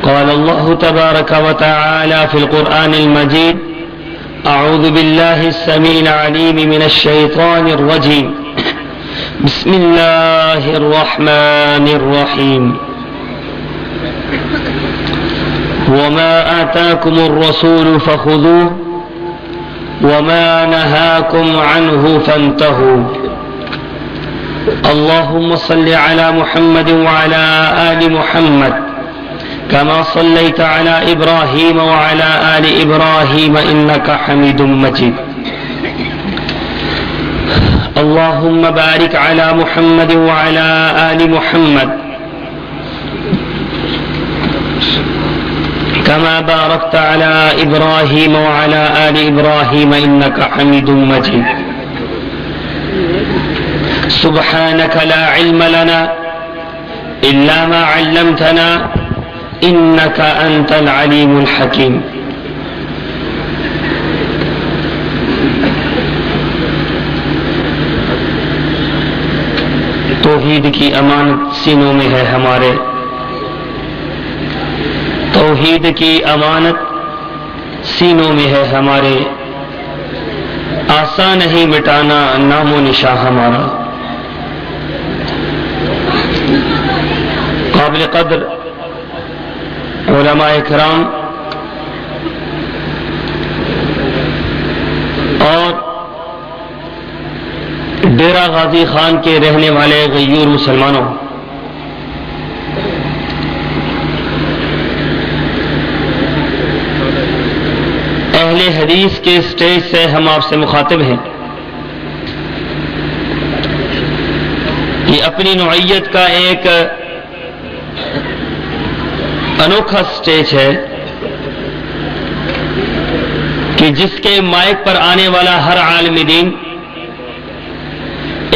قال الله تبارك وتعالى في القرآن المجيد: أعوذ بالله السميع العليم من الشيطان الرجيم. بسم الله الرحمن الرحيم. وما آتاكم الرسول فخذوه وما نهاكم عنه فانتهوا. اللهم صل على محمد وعلى آل محمد كما صليت على إبراهيم وعلى آل إبراهيم إنك حميد مجيد. اللهم بارك على محمد وعلى آل محمد كما باركت على إبراهيم وعلى آل إبراهيم إنك حميد مجيد. سبحانك لا علم لنا إلا ما علمتنا إنك أنت العليم الحكيم. توحید کی امانت سینوں میں ہے ہمارے، توحید کی امانت سینوں میں ہے ہمارے، آسان نہیں مٹانا نام و نشاں ہمارا. قابل قدر علماء کرام اور ڈیرہ غازی خان کے رہنے والے غیور مسلمانوں، اہل حدیث کے اسٹیج سے ہم آپ سے مخاطب ہیں. یہ اپنی نوعیت کا ایک انوکھا سٹیج ہے کہ جس کے مائک پر آنے والا ہر عالم دین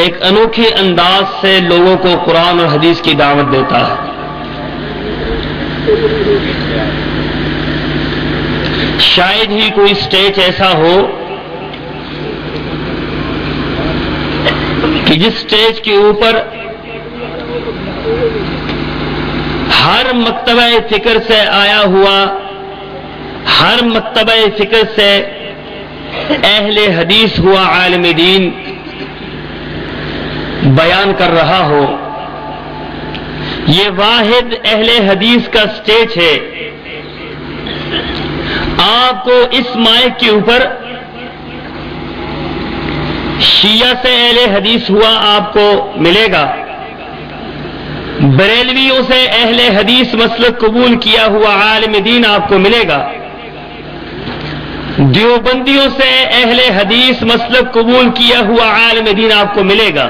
ایک انوکھے انداز سے لوگوں کو قرآن اور حدیث کی دعوت دیتا ہے. شاید ہی کوئی سٹیج ایسا ہو کہ جس سٹیج کے اوپر ہر مکتبہ فکر سے آیا ہوا، ہر مکتبہ فکر سے اہل حدیث ہوا عالم دین بیان کر رہا ہو. یہ واحد اہل حدیث کا سٹیج ہے. آپ کو اس مائک کے اوپر شیعہ سے اہل حدیث ہوا آپ کو ملے گا، بریلویوں سے اہل حدیث مسلک قبول کیا ہوا عالم دین آپ کو ملے گا، دیوبندیوں سے اہل حدیث مسلک قبول کیا ہوا عالم دین آپ کو ملے گا.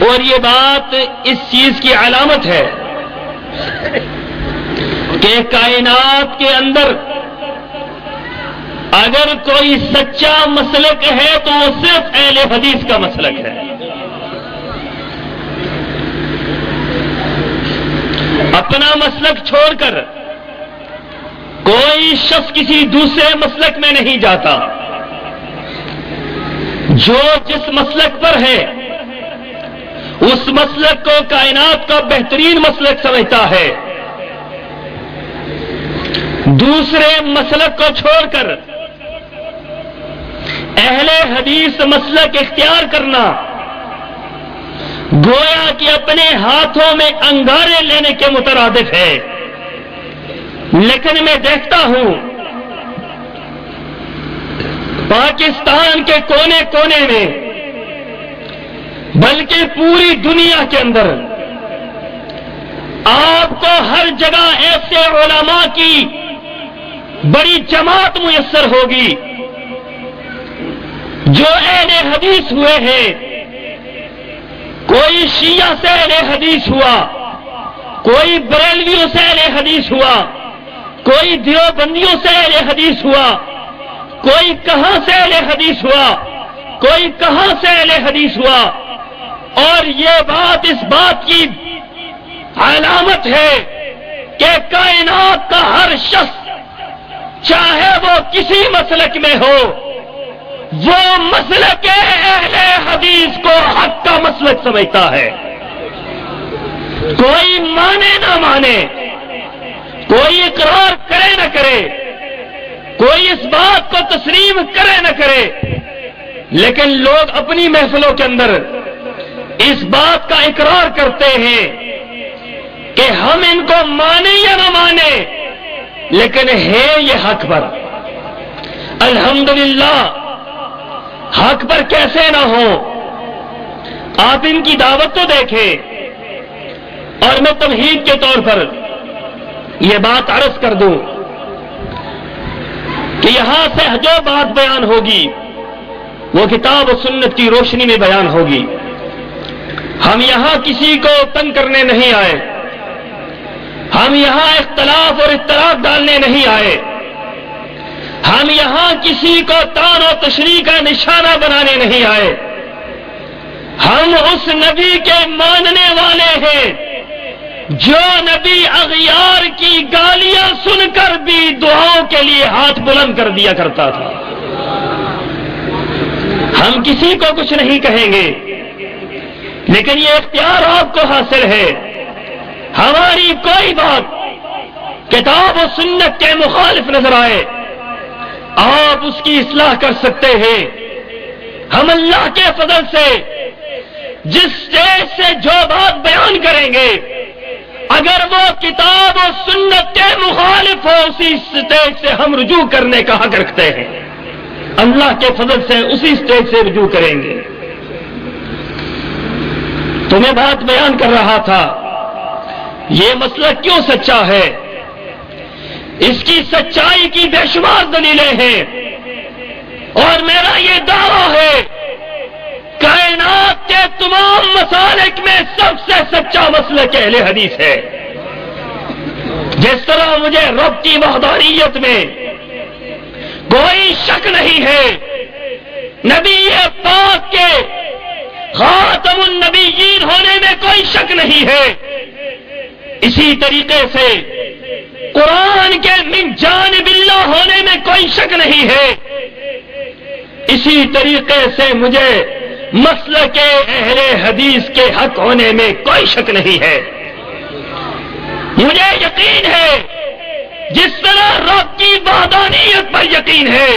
اور یہ بات اس چیز کی علامت ہے کہ کائنات کے اندر اگر کوئی سچا مسلک ہے تو وہ صرف اہل حدیث کا مسلک ہے. اپنا مسلک چھوڑ کر کوئی شخص کسی دوسرے مسلک میں نہیں جاتا. جو جس مسلک پر ہے اس مسلک کو کائنات کا بہترین مسلک سمجھتا ہے. دوسرے مسلک کو چھوڑ کر اہل حدیث مسلک اختیار کرنا گویا کہ اپنے ہاتھوں میں انگارے لینے کے مترادف ہے. لیکن میں دیکھتا ہوں پاکستان کے کونے کونے میں بلکہ پوری دنیا کے اندر آپ کو ہر جگہ ایسے علماء کی بڑی جماعت میسر ہوگی جو اہل حدیث ہوئے ہیں. کوئی شیعہ سے اہل حدیث ہوا، کوئی بریلویوں سے اہل حدیث ہوا، کوئی دیوبندیوں سے اہل حدیث ہوا، کوئی کہاں سے اہل حدیث ہوا، کوئی کہاں سے اہل حدیث ہوا. اور یہ بات اس بات کی علامت ہے کہ کائنات کا ہر شخص چاہے وہ کسی مسلک میں ہو وہ مسلک اہل حدیث کو حق کا مسلک سمجھتا ہے. کوئی مانے نہ مانے، کوئی اقرار کرے نہ کرے، کوئی اس بات کو تسلیم کرے نہ کرے، لیکن لوگ اپنی محفلوں کے اندر اس بات کا اقرار کرتے ہیں کہ ہم ان کو مانیں یا نہ مانیں، لیکن ہے یہ حق پر۔ الحمدللہ حق پر کیسے نہ ہو؟ آپ ان کی دعوت تو دیکھیں، اور میں تمہید کے طور پر یہ بات عرض کر دوں کہ یہاں سے جو بات بیان ہوگی وہ کتاب و سنت کی روشنی میں بیان ہوگی۔ ہم یہاں کسی کو تنگ کرنے نہیں آئے، ہم یہاں اختلاف اور اختلاف ڈالنے نہیں آئے، ہم یہاں کسی کو تان و تشریح کا نشانہ بنانے نہیں آئے۔ ہم اس نبی کے ماننے والے ہیں جو نبی اغیار کی گالیاں سن کر بھی دعاؤں کے لیے ہاتھ بلند کر دیا کرتا تھا۔ ہم کسی کو کچھ نہیں کہیں گے، لیکن یہ اختیار آپ کو حاصل ہے۔ ہماری کوئی بات کتاب و سنت کے مخالف نظر آئے، آپ اس کی اصلاح کر سکتے ہیں۔ ہم اللہ کے فضل سے جس اسٹیج سے جو بات بیان کریں گے، اگر وہ کتاب و سنت کے مخالف ہو، اسی اسٹیج سے ہم رجوع کرنے کا حق رکھتے ہیں۔ اللہ کے فضل سے اسی اسٹیج سے رجوع کریں گے۔ تو میں بات بیان کر رہا تھا، یہ مسئلہ کیوں سچا ہے؟ اس کی سچائی کی بے شمار دلیلیں ہیں، اور میرا یہ دعویٰ ہے کائنات کے تمام مسالک میں سب سے سچا مسلک اہل حدیث ہے۔ جس طرح مجھے رب کی وحدانیت میں کوئی شک نہیں ہے، نبی پاک کے خاتم النبیین ہونے میں کوئی شک نہیں ہے، اسی طریقے سے قرآن کے من جانب اللہ ہونے میں کوئی شک نہیں ہے، اسی طریقے سے مجھے مسلک اہل حدیث کے حق ہونے میں کوئی شک نہیں ہے۔ مجھے یقین ہے، جس طرح رب کی وحدانیت پر یقین ہے،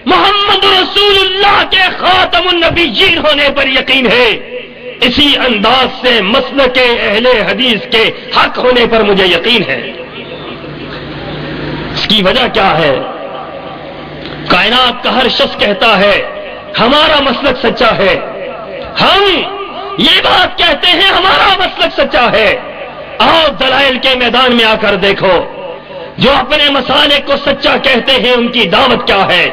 محمد رسول اللہ کے خاتم النبیین ہونے پر یقین ہے، اسی انداز سے مسلک اہل حدیث کے حق ہونے پر مجھے یقین ہے۔ اس کی وجہ کیا ہے؟ کائنات کا ہر شخص کہتا ہے ہمارا مسلک سچا ہے، ہم یہ بات کہتے ہیں ہمارا مسلک سچا ہے۔ آؤ دلائل کے میدان میں آ کر دیکھو، جو اپنے مسالک کو سچا کہتے ہیں ان کی دعوت کیا ہے۔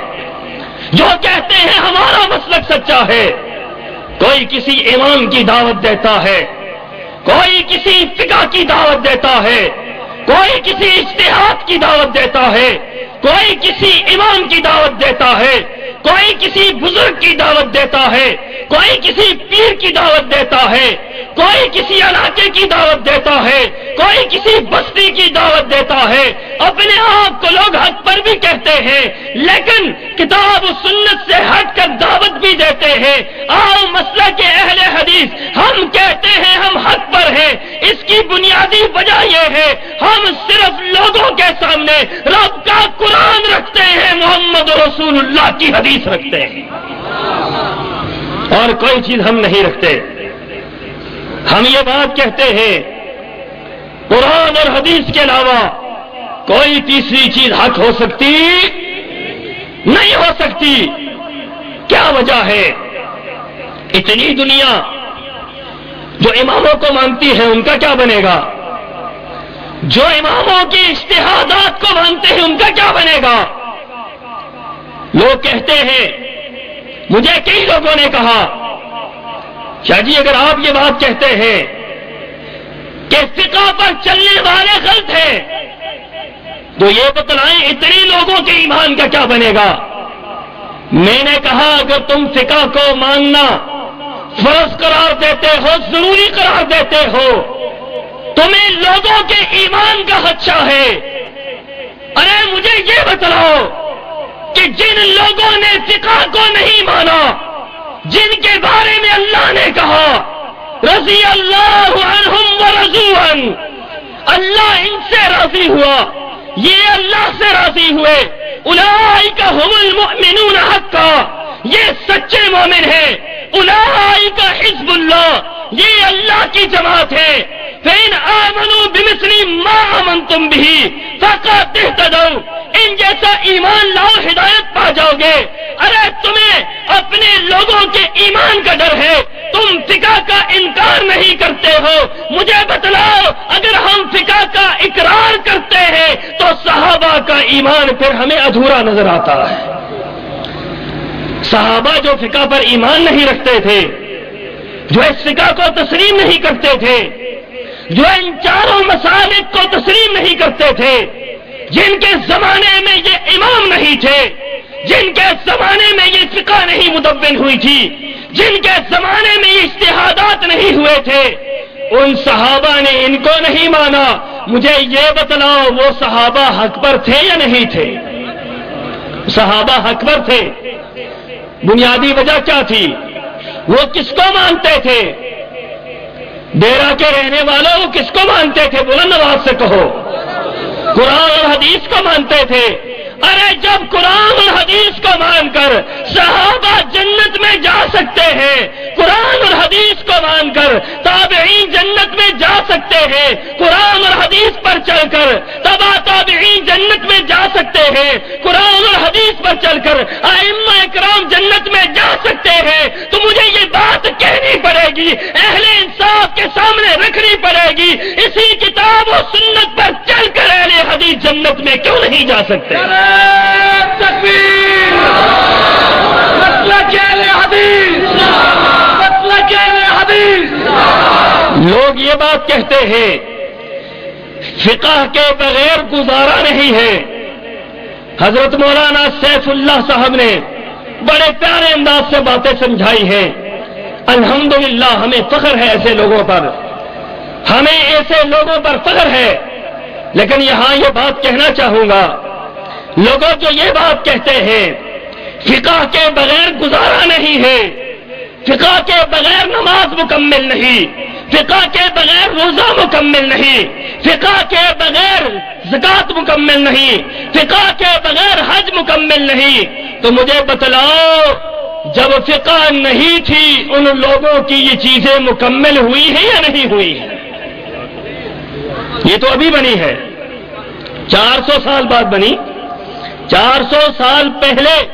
جو کہتے ہیں ہمارا مسلک سچا ہے، کوئی کسی امام کی دعوت دیتا ہے، کوئی کسی فقہ کی دعوت دیتا ہے، کوئی کسی اجتہاد کی دعوت دیتا ہے، کوئی کسی امام کی دعوت دیتا ہے، کوئی کسی بزرگ کی دعوت دیتا ہے، کوئی کسی پیر کی دعوت دیتا ہے، کوئی کسی علاقے کی دعوت دیتا ہے، کوئی کسی بستی کی دعوت دیتا ہے۔ اپنے آپ کو لوگ حق پر بھی کہتے ہیں، لیکن کتاب و سنت سے ہٹ کر دعوت بھی دیتے ہیں۔ آؤ مسئلہ کے اہل حدیث، ہم کہتے ہیں ہم حق پر ہیں، اس کی بنیادی وجہ یہ ہے ہم صرف لوگوں کے سامنے رب کا قرآن رکھتے ہیں، محمد رسول اللہ کی حدیث رکھتے ہیں، اور کوئی چیز ہم نہیں رکھتے۔ ہم یہ بات کہتے ہیں قرآن اور حدیث کے علاوہ کوئی تیسری چیز حق ہو سکتی نہیں ہو سکتی۔ کیا وجہ ہے؟ اتنی دنیا جو اماموں کو مانتی ہے ان کا کیا بنے گا؟ جو اماموں کی اجتہادات کو مانتے ہیں ان کا کیا بنے گا؟ لوگ کہتے ہیں، مجھے کئی لوگوں نے کہا شاہ جی اگر آپ یہ بات کہتے ہیں کہ فقہ پر چلنے والے غلط ہیں تو یہ بتلائیں اتنے لوگوں کے ایمان کا کیا بنے گا؟ میں نے کہا اگر تم فقہ کو ماننا فرض قرار دیتے ہو، ضروری قرار دیتے ہو، تمہیں لوگوں کے ایمان کا خدشہ ہے۔ ارے مجھے یہ بتلاؤ کہ جن لوگوں نے فقہ کو نہیں مانا، جن کے بارے میں اللہ نے کہا رضی اللہ عنہم ورضوا عنہ، اللہ ان سے راضی ہوا، یہ اللہ سے راضی ہوئے۔ اولئک هم المؤمنون حقا، یہ سچے مومن ہیں۔ اولئک حزب اللہ، یہ اللہ کی جماعت ہے۔ فإن آمنوا بمثل ما آمنتم به فقد اهتدوا، ان جیسا ایمان لاؤ ہدایت پا جاؤ گے۔ ارے تمہیں اپنے لوگوں کے ایمان کا ڈر ہے، تم فقہ کا انکار نہیں کرتے ہو، مجھے بتلاؤ اگر ہم فقہ کا اقرار کرتے ہیں تو صحابہ کا ایمان پھر ہمیں ادھورا نظر آتا ہے۔ صحابہ جو فقہ پر ایمان نہیں رکھتے تھے، جو اس فقہ کو تسلیم نہیں کرتے تھے، جو ان چاروں مسالک کو تسلیم نہیں کرتے تھے، جن کے زمانے میں یہ امام نہیں تھے، جن کے زمانے میں یہ فقہ نہیں مدون ہوئی تھی، جن کے زمانے میں یہ اجتہادات نہیں ہوئے تھے، ان صحابہ نے ان کو نہیں مانا۔ مجھے یہ بتلاؤ وہ صحابہ حق پر تھے یا نہیں تھے؟ صحابہ حق پر تھے۔ بنیادی وجہ کیا تھی؟ وہ کس کو مانتے تھے؟ ڈیرہ کے رہنے والوں وہ کس کو مانتے تھے؟ بلند آواز سے کہو۔ قرآن اور حدیث کو مانتے تھے۔ ارے جب قرآن اور حدیث کو مان کر صحابہ جنت میں جا سکتے ہیں، قرآن اور حدیث کو مان کر تابعین جنت میں جا سکتے ہیں، قرآن اور حدیث پر چل کر تبع تابعین جنت میں جا سکتے ہیں، قرآن اور حدیث پر چل کر ائمہ اکرام جنت میں جا سکتے ہیں، تو مجھے یہ بات کہنی پڑے گی، اہل انصاف کے سامنے رکھنی پڑے گی، اسی کتاب و سنت پر چل کر اہل حدیث جنت میں کیوں نہیں جا سکتے؟ تکبیر! مسلک اہل حدیث، مسلک اہل حدیث۔ لوگ یہ بات کہتے ہیں فقہ کے بغیر گزارا نہیں ہے۔ حضرت مولانا سیف اللہ صاحب نے بڑے پیارے انداز سے باتیں سمجھائی ہیں۔ الحمدللہ ہمیں فخر ہے ایسے لوگوں پر، ہمیں ایسے لوگوں پر فخر ہے۔ لیکن یہاں یہ بات کہنا چاہوں گا، لوگوں جو یہ بات کہتے ہیں فقہ کے بغیر گزارا نہیں ہے، فقہ کے بغیر نماز مکمل نہیں، فقہ کے بغیر روزہ مکمل نہیں، فقہ کے بغیر زکوٰۃ مکمل نہیں، فقہ کے بغیر حج مکمل نہیں، تو مجھے بتلاؤ جب فقہ نہیں تھی ان لوگوں کی یہ چیزیں مکمل ہوئی ہیں یا نہیں ہوئی ہیں؟ یہ تو ابھی بنی ہے، 400 سال بعد بنی۔ 400 سال پہلے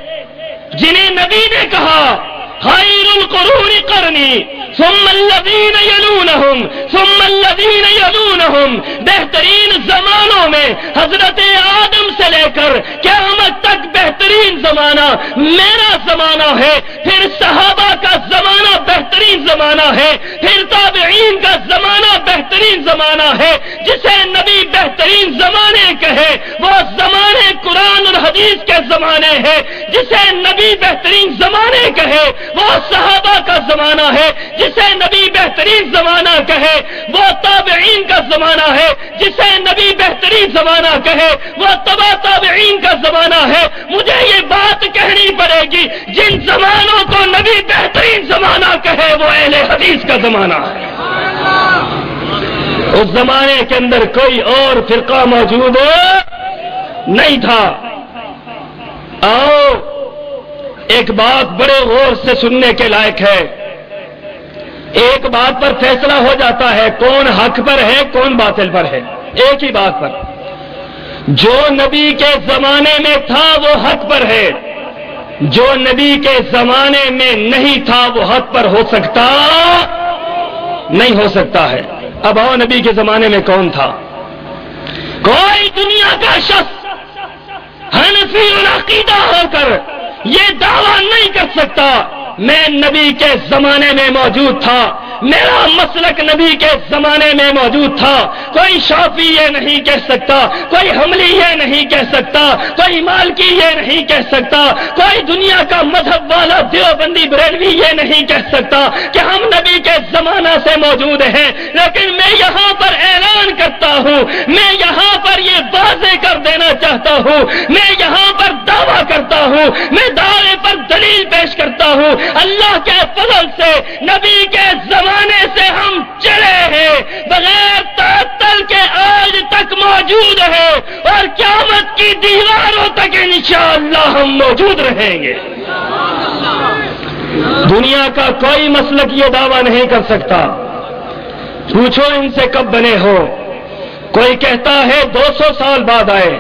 جنہیں نبی نے کہا خیر القرون قرنی ثم الذین یلونہم ثم الذین یلونہم، بہترین زمانوں میں حضرت آدم سے لے کر قیامت تک بہترین زمانہ میرا زمانہ ہے، پھر صحابہ کا زمانہ بہترین زمانہ ہے، پھر تابعین کا زمانہ بہترین زمانہ ہے۔ جسے نبی بہترین زمانے کہے وہ زمانے قرآن اور حدیث کے زمانے ہیں، جسے نبی بہترین زمانے کہے وہ صحابہ کا زمانہ ہے، جسے نبی بہترین زمانہ کہے وہ تابعین کا زمانہ ہے، جسے نبی بہترین زمانہ کہے وہ تبع تابعین کا زمانہ ہے۔ مجھے یہ بات کہنی پڑے گی جن زمانوں کو نبی بہترین زمانہ کہے وہ اہل حدیث کا زمانہ ہے۔ اس زمانے کے اندر کوئی اور فرقہ موجود نہیں تھا۔ آؤ ایک بات بڑے غور سے سننے کے لائق ہے، ایک بات پر فیصلہ ہو جاتا ہے کون حق پر ہے کون باطل پر ہے، ایک ہی بات پر۔ جو نبی کے زمانے میں تھا وہ حق پر ہے، جو نبی کے زمانے میں نہیں تھا وہ حق پر ہو سکتا نہیں ہو سکتا ہے۔ اب آؤ نبی کے زمانے میں کون تھا؟ کوئی دنیا کا شخص حنفی العقیدہ ہو کر یہ دعویٰ نہیں کر سکتا میں نبی کے زمانے میں موجود تھا، میرا مسلک نبی کے زمانے میں موجود تھا۔ کوئی شافعی یہ نہیں کہہ سکتا، کوئی حنبلی یہ نہیں کہہ سکتا، کوئی مالکی یہ نہیں کہہ سکتا، کوئی دنیا کا مذہب والا دیوبندی بریلوی یہ نہیں کہہ سکتا کہ ہم نبی کے زمانہ سے موجود ہیں۔ لیکن میں یہاں پر اعلان کرتا ہوں، میں یہاں پر یہ واضح کر دینا چاہتا ہوں، میں یہاں پر دعویٰ کرتا ہوں، میں دعوے پر دلیل پیش کرتا ہوں، اللہ کے فضل سے نبی کے زمانے سے ہم چلے ہیں، بغیر تعطل کے آج تک موجود ہے، اور قیامت کی دیواروں تک انشاءاللہ ہم موجود رہیں گے۔ دنیا کا کوئی مسلک یہ دعویٰ نہیں کر سکتا۔ پوچھو ان سے کب بنے ہو؟ کوئی کہتا ہے 200 سال بعد آئے،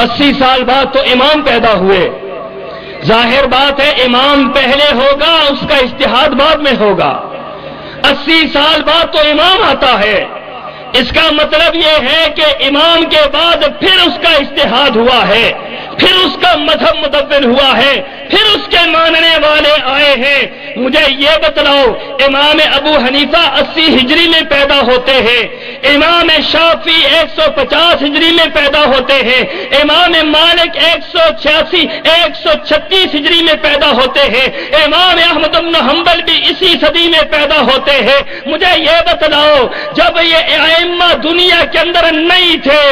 80 سال بعد تو امام پیدا ہوئے۔ ظاہر بات ہے امام پہلے ہوگا، اس کا اجتہاد بعد میں ہوگا۔ 80 سال بعد تو امام آتا ہے، اس کا مطلب یہ ہے کہ امام کے بعد پھر اس کا اجتہاد ہوا ہے، پھر اس کا مذہب مدون ہوا ہے، پھر اس کے ماننے والے آئے ہیں۔ مجھے یہ بتلاؤ، امام ابو حنیفہ 80 ہجری میں پیدا ہوتے ہیں، امام شافعی 150 ہجری میں پیدا ہوتے ہیں، امام مالک 136 ہجری میں پیدا ہوتے ہیں، امام احمد بن حنبل بھی اسی صدی میں پیدا ہوتے ہیں۔ مجھے یہ بتلاؤ، جب یہ ائمہ دنیا کے اندر نہیں تھے،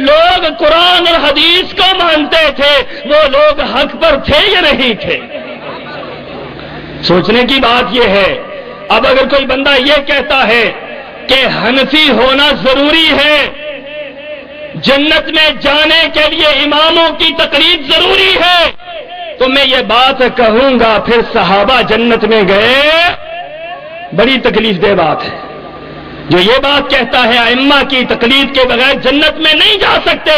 لوگ قرآن اور حدیث کو مانتے تھے، وہ لوگ حق پر تھے یا نہیں تھے؟ سوچنے کی بات یہ ہے۔ اب اگر کوئی بندہ یہ کہتا ہے کہ حنفی ہونا ضروری ہے، جنت میں جانے کے لیے اماموں کی تقلید ضروری ہے، تو میں یہ بات کہوں گا پھر صحابہ جنت میں گئے؟ بڑی تکلیف دہ بات ہے۔ جو یہ بات کہتا ہے ائمہ کی تقلید کے بغیر جنت میں نہیں جا سکتے،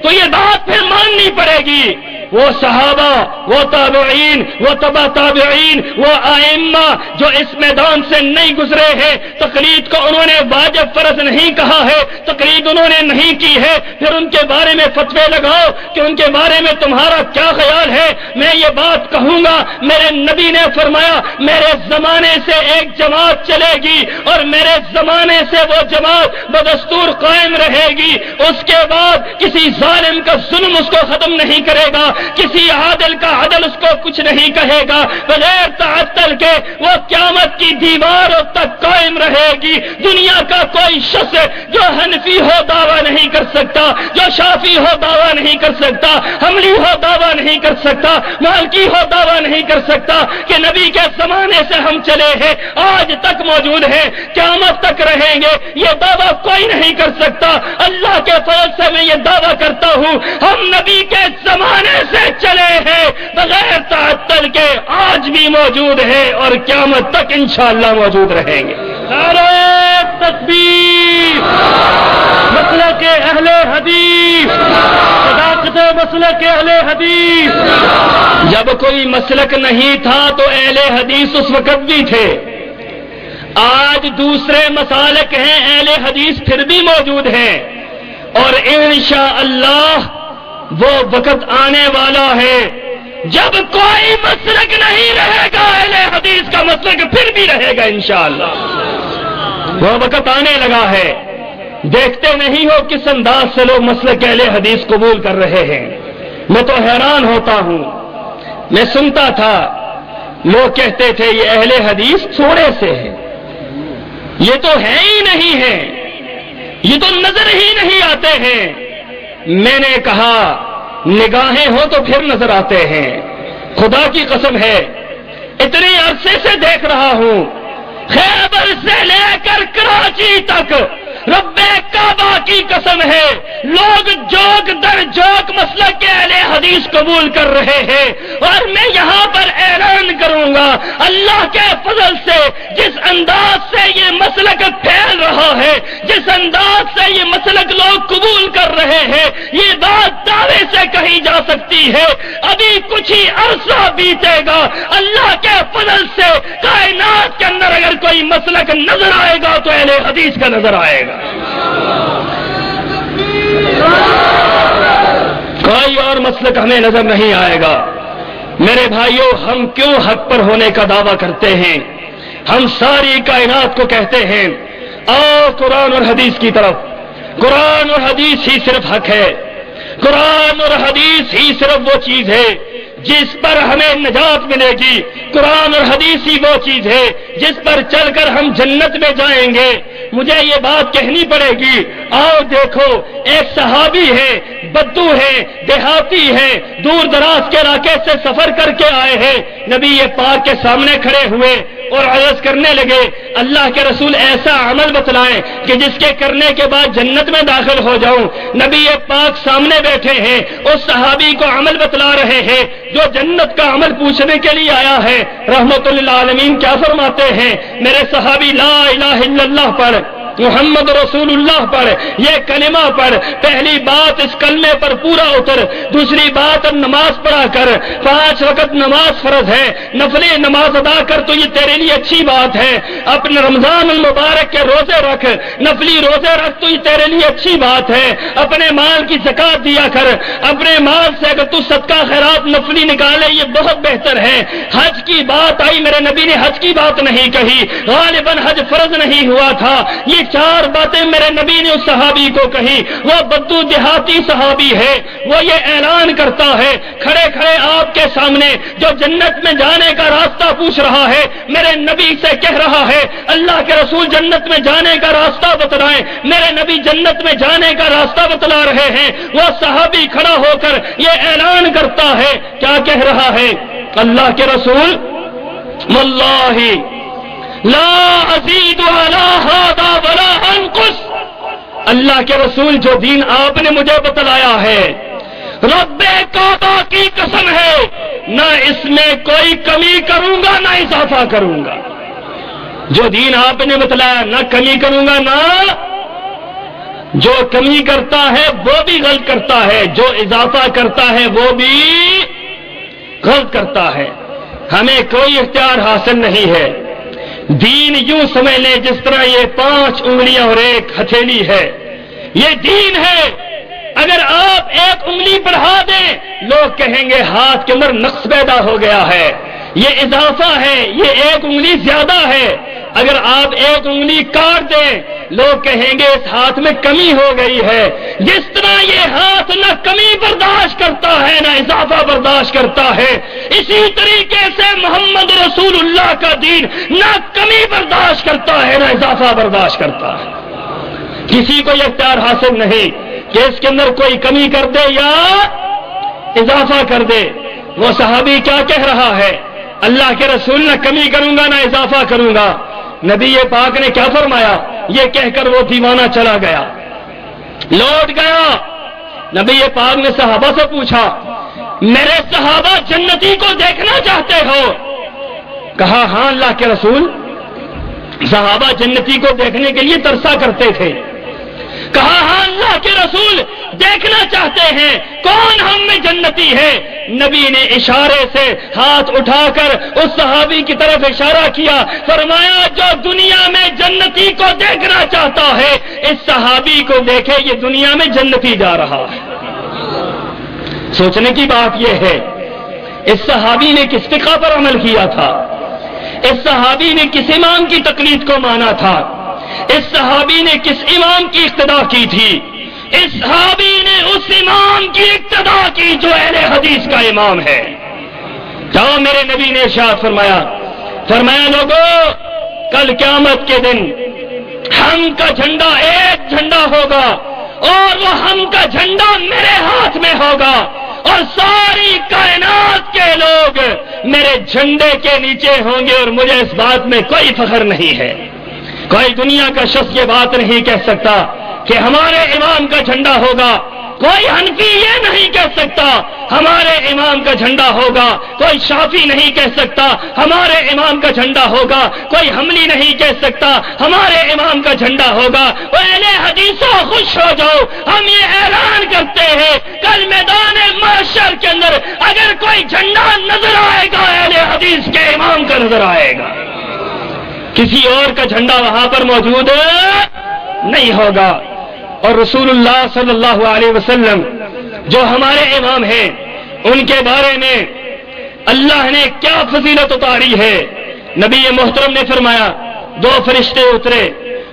تو یہ بات پھر ماننی پڑے گی۔ وہ صحابہ، وہ تابعین، وہ تبع تابعین، وہ ائمہ جو اس میدان سے نہیں گزرے ہیں، تقلید کو انہوں نے واجب فرض نہیں کہا ہے، تقلید انہوں نے نہیں کی ہے، پھر ان کے بارے میں فتوے لگاؤ کہ ان کے بارے میں تمہارا کیا خیال ہے۔ میں یہ بات کہوں گا، میرے نبی نے فرمایا میرے زمانے سے ایک جماعت چلے گی، اور میرے زمانے سے وہ جماعت بدستور قائم رہے گی، اس کے بعد کسی ظالم کا ظلم اس کو ختم نہیں کرے گا، کسی عادل کا عدل اس کو کچھ نہیں کہے گا، بغیر تعطل کے وہ قیامت کی دیواروں تک قائم رہے گی۔ دنیا کا کوئی شخص جو حنفی ہو دعویٰ نہیں کر سکتا، جو شافعی ہو دعویٰ نہیں کر سکتا، حنبلی ہو دعویٰ نہیں کر سکتا، مالکی ہو دعویٰ نہیں کر سکتا کہ نبی کے زمانے سے ہم چلے ہیں، آج تک موجود ہیں، قیامت تک رہیں گے، یہ دعویٰ کوئی نہیں کر سکتا۔ اللہ کے فضل سے میں یہ دعویٰ کرتا ہوں، ہم نبی کے زمانے سے چلے ہیں، بغیر تعطل کے آج بھی موجود ہیں، اور قیامت تک انشاءاللہ موجود رہیں گے۔ نعرہ تکبیر، مسلک اہل حدیث، صداقت مسلک اہل حدیث۔ جب کوئی مسلک نہیں تھا تو اہل حدیث اس وقت بھی تھے، آج دوسرے مسالک ہیں، اہل حدیث پھر بھی موجود ہیں، اور انشاءاللہ وہ وقت آنے والا ہے جب کوئی مسلک نہیں رہے گا، اہل حدیث کا مسلک پھر بھی رہے گا انشاءاللہ۔ وہ وقت آنے لگا ہے، دیکھتے نہیں ہو کس انداز سے لوگ مسلک اہل حدیث قبول کر رہے ہیں۔ میں تو حیران ہوتا ہوں، میں سنتا تھا لوگ کہتے تھے یہ اہل حدیث تھوڑے سے ہیں، یہ تو ہے ہی نہیں ہے، یہ تو نظر ہی نہیں آتے ہیں۔ میں نے کہا نگاہیں ہو تو پھر نظر آتے ہیں، خدا کی قسم ہے اتنے عرصے سے دیکھ رہا ہوں، خیبر سے لے کر کراچی تک، رب کعبہ کی قسم ہے لوگ جوک در جوک مسلک کے اہل حدیث قبول کر رہے ہیں، اور میں یہاں پر اعلان کروں گا اللہ کے فضل سے جس انداز سے یہ مسلک پھیل رہا ہے، جس انداز سے یہ مسلک لوگ قبول کر رہے ہیں، یہ بات دعوے سے کہی جا سکتی ہے ابھی کچھ ہی عرصہ بیتے گا، اللہ کے فضل سے کائنات کے اندر اگر کوئی مسلک نظر آئے گا تو اہل حدیث کا نظر آئے گا، کوئی اور مسلک ہمیں نظر نہیں آئے گا۔ میرے بھائیوں، ہم کیوں حق پر ہونے کا دعویٰ کرتے ہیں؟ ہم ساری کائنات کو کہتے ہیں آؤ قرآن اور حدیث کی طرف، قرآن اور حدیث ہی صرف حق ہے، قرآن اور حدیث ہی صرف وہ چیز ہے جس پر ہمیں نجات ملے گی، قرآن اور حدیث ہی وہ چیز ہے جس پر چل کر ہم جنت میں جائیں گے، مجھے یہ بات کہنی پڑے گی. آؤ دیکھو، ایک صحابی ہے، بدو ہے، دیہاتی ہے، دور دراز کے علاقے سے سفر کر کے آئے ہیں. نبی پاک کے سامنے کھڑے ہوئے اور عرض کرنے لگے، اللہ کے رسول ایسا عمل بتلائیں کہ جس کے کرنے کے بعد جنت میں داخل ہو جاؤں. نبی پاک سامنے بیٹھے ہیں، اس صحابی کو عمل بتلا رہے ہیں جو جنت کا عمل پوچھنے کے لیے آیا ہے. رحمت للعالمین کیا فرماتے ہیں، میرے صحابی لا الہ الا اللہ پڑھ، محمد رسول اللہ پڑھ، یہ کلمہ پڑھ. پہلی بات اس کلمے پر پورا اتر. دوسری بات نماز پڑھا کر، 5 وقت نماز فرض ہے، نفلی نماز ادا کر تو یہ تیرے لیے اچھی بات ہے. اپنے رمضان المبارک کے روزے رکھ، نفلی روزے رکھ تو یہ تیرے لیے اچھی بات ہے. اپنے مال کی زکات دیا کر، اپنے مال سے اگر تو صدقہ خیرات نفلی نکالے یہ بہت بہتر ہے. حج کی بات آئی، میرے نبی نے حج کی بات نہیں کہی، غالباً حج فرض نہیں ہوا تھا. یہ 4 باتیں میرے نبی نے اس صحابی کو کہی. وہ بدو دیہاتی صحابی ہے، وہ یہ اعلان کرتا ہے کھڑے کھڑے آپ کے سامنے، جو جنت میں جانے کا راستہ پوچھ رہا ہے، میرے نبی سے کہہ رہا ہے اللہ کے رسول جنت میں جانے کا راستہ بتلائیں. میرے نبی جنت میں جانے کا راستہ بتلا رہے ہیں. وہ صحابی کھڑا ہو کر یہ اعلان کرتا ہے، کیا کہہ رہا ہے، اللہ کے رسول واللہ لا ازید علی ھذا ولا انقص. اللہ کے رسول جو دین آپ نے مجھے بتلایا ہے، رب کعبہ کی قسم ہے، نہ اس میں کوئی کمی کروں گا نہ اضافہ کروں گا. جو دین آپ نے بتلایا نہ کمی کروں گا، نہ جو کمی کرتا ہے وہ بھی غلط کرتا ہے، جو اضافہ کرتا ہے وہ بھی غلط کرتا ہے. ہمیں کوئی اختیار حاصل نہیں ہے. دین یوں سمجھ لیں جس طرح یہ 5 انگلیاں اور ایک ہتھیلی ہے، یہ دین ہے. اگر آپ ایک انگلی بڑھا دیں لوگ کہیں گے ہاتھ کے اندر نقص پیدا ہو گیا ہے، یہ اضافہ ہے، یہ ایک انگلی زیادہ ہے. اگر آپ ایک انگلی کاٹ دیں لوگ کہیں گے اس ہاتھ میں کمی ہو گئی ہے. جس طرح یہ ہاتھ نہ کمی برداشت کرتا ہے نہ اضافہ برداشت کرتا ہے، اسی طریقے سے محمد رسول اللہ کا دین نہ کمی برداشت کرتا ہے نہ اضافہ برداشت کرتا ہے. کسی کو یہ اختیار حاصل نہیں کہ اس کے اندر کوئی کمی کر دے یا اضافہ کر دے. وہ صحابی کیا کہہ رہا ہے، اللہ کے رسول نہ کمی کروں گا نہ اضافہ کروں گا. نبی پاک نے کیا فرمایا، یہ کہہ کر وہ دیوانہ چلا گیا، لوٹ گیا. نبی پاک نے صحابہ سے پوچھا، میرے صحابہ جنتی کو دیکھنا چاہتے ہو؟ کہا ہاں اللہ کے رسول. صحابہ جنتی کو دیکھنے کے لیے ترسا کرتے تھے. کہا ہاں اللہ کے رسول دیکھنا چاہتے ہیں، کون ہم میں جنتی ہے؟ نبی نے اشارے سے ہاتھ اٹھا کر اس صحابی کی طرف اشارہ کیا، فرمایا جو دنیا میں جنتی کو دیکھنا چاہتا ہے اس صحابی کو دیکھے، یہ دنیا میں جنتی جا رہا ہے. سوچنے کی بات یہ ہے اس صحابی نے کس فقہ پر عمل کیا تھا، اس صحابی نے کس امام کی تقلید کو مانا تھا، اس صحابی نے کس امام کی اقتدا کی تھی. اس صحابی نے اس امام کی اقتدا کی جو اہل حدیث کا امام ہے. تو میرے نبی نے ارشاد فرمایا لوگوں کل قیامت کے دن ہم کا جھنڈا ایک جھنڈا ہوگا اور وہ ہم کا جھنڈا میرے ہاتھ میں ہوگا اور ساری کائنات کے لوگ میرے جھنڈے کے نیچے ہوں گے اور مجھے اس بات میں کوئی فخر نہیں ہے. کوئی دنیا کا شخص یہ بات نہیں کہہ سکتا کہ ہمارے امام کا جھنڈا ہوگا. کوئی حنفی یہ نہیں کہہ سکتا ہمارے امام کا جھنڈا ہوگا. کوئی شافی نہیں کہہ سکتا ہمارے امام کا جھنڈا ہوگا. کوئی حنبلی نہیں کہہ سکتا ہمارے امام کا جھنڈا ہوگا. اہل حدیثوں خوش ہو جاؤ، ہم یہ اعلان کرتے ہیں کل میدان محشر کے اندر اگر کوئی جھنڈا نظر آئے گا اہل حدیث کے امام کا نظر آئے گا، کسی اور کا جھنڈا وہاں پر موجود نہیں ہوگا. اور رسول اللہ صلی اللہ علیہ وسلم جو ہمارے امام ہیں ان کے بارے میں اللہ نے کیا فضیلت اتاری ہے. نبی محترم نے فرمایا 2 فرشتے اترے،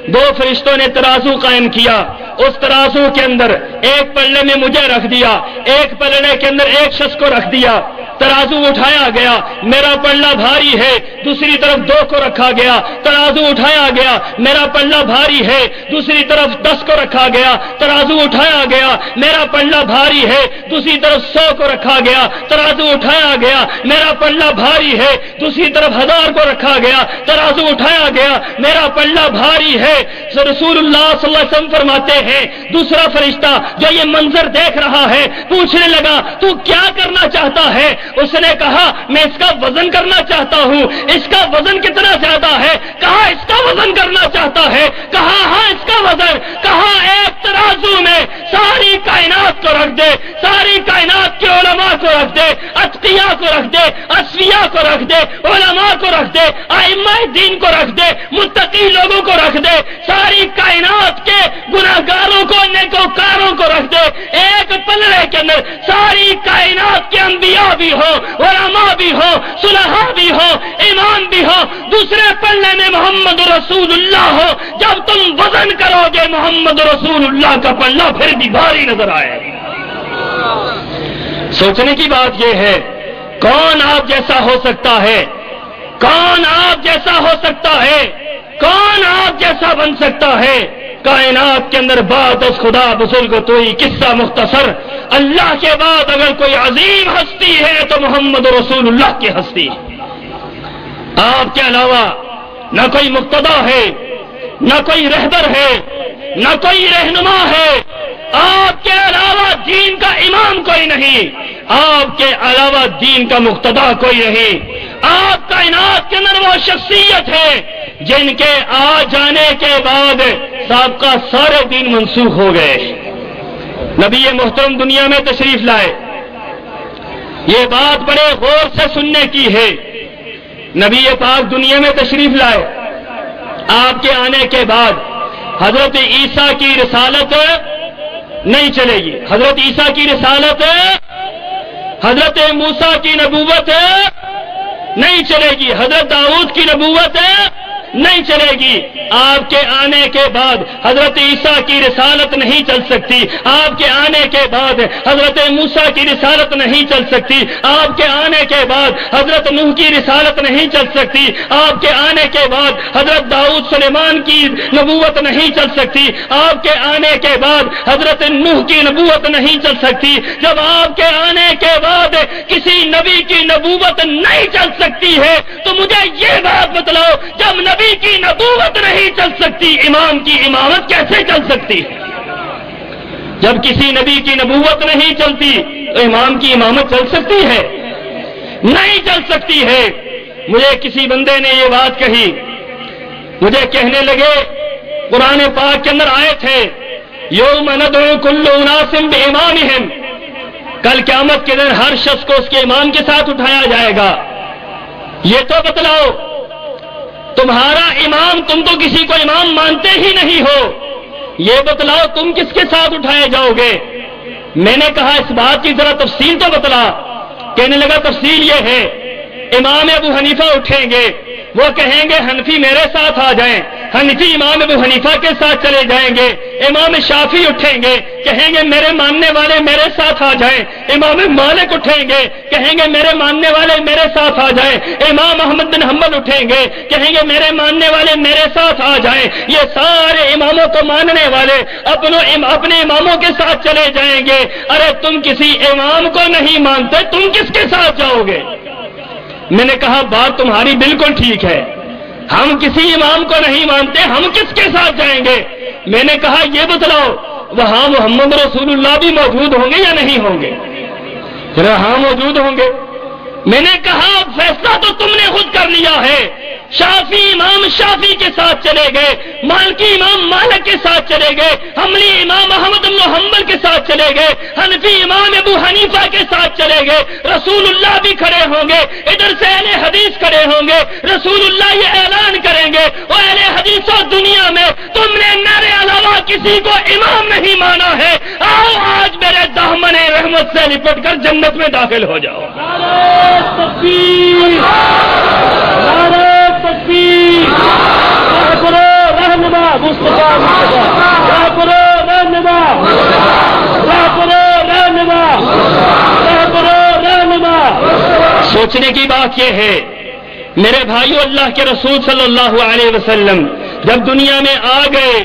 2 فرشتوں نے ترازو قائم کیا. اس ترازو کے اندر ایک پلڑے میں مجھے رکھ دیا، ایک پلڑے کے اندر ایک شخص کو رکھ دیا. ترازو اٹھایا گیا، میرا پلڑا بھاری ہے، دوسری طرف 2 کو رکھا گیا، ترازو اٹھایا گیا، میرا پلڑا بھاری ہے، دوسری طرف 10 کو رکھا گیا، ترازو اٹھایا گیا، میرا پلڑا بھاری ہے، دوسری طرف 100 کو رکھا گیا، ترازو اٹھایا گیا، میرا پلڑا بھاری ہے، دوسری طرف 1000 کو رکھا گیا، ترازو اٹھایا گیا، میرا پلڑا بھاری ہے۔ رسول اللہ صلی اللہ علیہ وسلم فرماتے ہیں دوسرا فرشتہ جو یہ منظر دیکھ رہا ہے پوچھنے لگا تو کیا کرنا چاہتا ہے؟ اس نے کہا میں اس کا وزن کرنا چاہتا ہوں۔ اس کا وزن کتنا زیادہ ہے؟ کہا اس کا وزن کرنا چاہتا ہے۔ کہا ہاں اس کا وزن۔ کہا ایک ترازو میں ساری کائنات کو رکھ دے، ساری کائنات کے علماء کو رکھ دے، اتقیاء کو رکھ دے، اصفیاء کو رکھ دے، علماء کو رکھ دے، ائمہ دین کو رکھ دے، متقی لوگوں کو رکھ دے، ساری کائنات کے گناہگاروں کو، نیکوکاروں کو رکھ دے، ایک پلڑے کے اندر ساری کائنات کے انبیاء بھی ہو، علماء بھی ہو، صلحاء بھی ہو، امام بھی ہو، دوسرے پلڑے میں محمد رسول اللہ ہو۔ جب تم وزن کرو گے محمد رسول اللہ کا پلڑا پھر بھی بھاری نظر آئے۔ سوچنے کی بات یہ ہے کون آپ جیسا ہو سکتا ہے؟ کون آپ جیسا ہو سکتا ہے؟ کون آپ جیسا بن سکتا ہے؟ کائنات کے اندر بات اس خدا بزرگ تو ہی قصہ مختصر، اللہ کے بعد اگر کوئی عظیم ہستی ہے تو محمد رسول اللہ کی ہستی۔ آپ کے علاوہ نہ کوئی مقتدا ہے، نہ کوئی رہبر ہے، نہ کوئی رہنما ہے۔ آپ کے علاوہ دین کا امام کوئی نہیں، آپ کے علاوہ دین کا مقتدا کوئی نہیں۔ آپ کائنات کے اندر وہ شخصیت ہے جن کے آ جانے کے بعد سابقہ سارے دین منسوخ ہو گئے۔ نبی محترم دنیا میں تشریف لائے، یہ بات بڑے غور سے سننے کی ہے۔ نبی پاک دنیا میں تشریف لائے، آپ کے آنے کے بعد حضرت عیسیٰ کی رسالت نہیں چلے گی، حضرت عیسیٰ کی رسالت، حضرت موسیٰ کی نبوت نہیں چلے گی، حضرت داؤد کی نبوت نہیں چلے گی۔ آپ کے آنے کے بعد حضرت عیسیٰ کی رسالت نہیں چل سکتی، آپ کے آنے کے بعد حضرت موسیٰ کی رسالت نہیں چل سکتی، آپ کے آنے کے بعد حضرت نوح کی رسالت نہیں چل سکتی، آپ کے آنے کے بعد حضرت داؤد سلیمان کی نبوت نہیں چل سکتی، آپ کے آنے کے بعد حضرت نوح کی نبوت نہیں چل سکتی۔ جب آپ کے آنے کے بعد کسی نبی کی نبوت نہیں چل سکتی ہے تو مجھے یہ بات بتلاؤ جب نبی کی نبوت نہیں چل سکتی امام کی امامت کیسے چل سکتی ہے؟ جب کسی نبی کی نبوت نہیں چلتی تو امام کی امامت چل سکتی ہے؟ نہیں چل سکتی ہے۔ مجھے کسی بندے نے یہ بات کہی، مجھے کہنے لگے قرآن پاک کے اندر آئے تھے یوم ندعو کل اناس بامامہم، کل قیامت کے دن ہر شخص کو اس کے امام کے ساتھ اٹھایا جائے گا۔ یہ تو بتلاؤ تمہارا امام، تم تو کسی کو امام مانتے ہی نہیں ہو، یہ بتلاؤ تم کس کے ساتھ اٹھائے جاؤ گے؟ میں نے کہا اس بات کی ذرا تفصیل تو بتلا۔ کہنے لگا تفصیل یہ ہے امام ابو حنیفہ اٹھیں گے، وہ کہیں گے حنفی میرے ساتھ آ جائیں، حنفی امام ابو حنیفہ کے ساتھ چلے جائیں گے۔ امام شافعی اٹھیں گے، کہیں گے میرے ماننے والے میرے ساتھ آ جائیں۔ امام مالک اٹھیں گے، کہیں گے میرے ماننے والے میرے ساتھ آ جائیں۔ امام احمد بن حنبل اٹھیں گے، کہیں گے میرے ماننے والے میرے ساتھ آ جائیں۔ یہ سارے اماموں کو ماننے والے اپنے اماموں کے ساتھ چلے جائیں گے۔ ارے تم کسی امام کو نہیں مانتے، تم کس کے ساتھ جاؤ گے؟ میں نے کہا بات تمہاری بالکل ٹھیک ہے، ہم کسی امام کو نہیں مانتے، ہم کس کے ساتھ جائیں گے؟ میں نے کہا یہ بتلاؤ وہاں محمد رسول اللہ بھی موجود ہوں گے یا نہیں ہوں گے؟ ہاں موجود ہوں گے۔ میں نے کہا فیصلہ تو تم نے خود کر لیا ہے، شافی امام شافی کے ساتھ چلے گئے، مالکی امام مالک کے ساتھ چلے گئے، حنبلی امام احمد بن حنبل کے ساتھ چلے گئے، حنفی امام ابو حنیفہ کے ساتھ چلے گئے۔ رسول اللہ بھی کھڑے ہوں گے، ادھر سے اہل حدیث کھڑے ہوں گے، رسول اللہ یہ اعلان کریں گے وہ اہل حدیث و دنیا میں تم نے میرے علاوہ کسی کو امام نہیں مانا ہے، آؤ آج میرے دامن رحمت سے لپٹ کر جنت میں داخل ہو جاؤ۔ تکبیر، نعرہ تکبیر، کیا کرو رہنما مصطفیٰ مصطفیٰ، کیا کرو رہنما، کیا کرو رہنما، کیا کرو رہنما۔ سوچنے کی بات یہ ہے میرے بھائیو، اللہ کے رسول صلی اللہ علیہ وسلم جب دنیا میں آ گئے،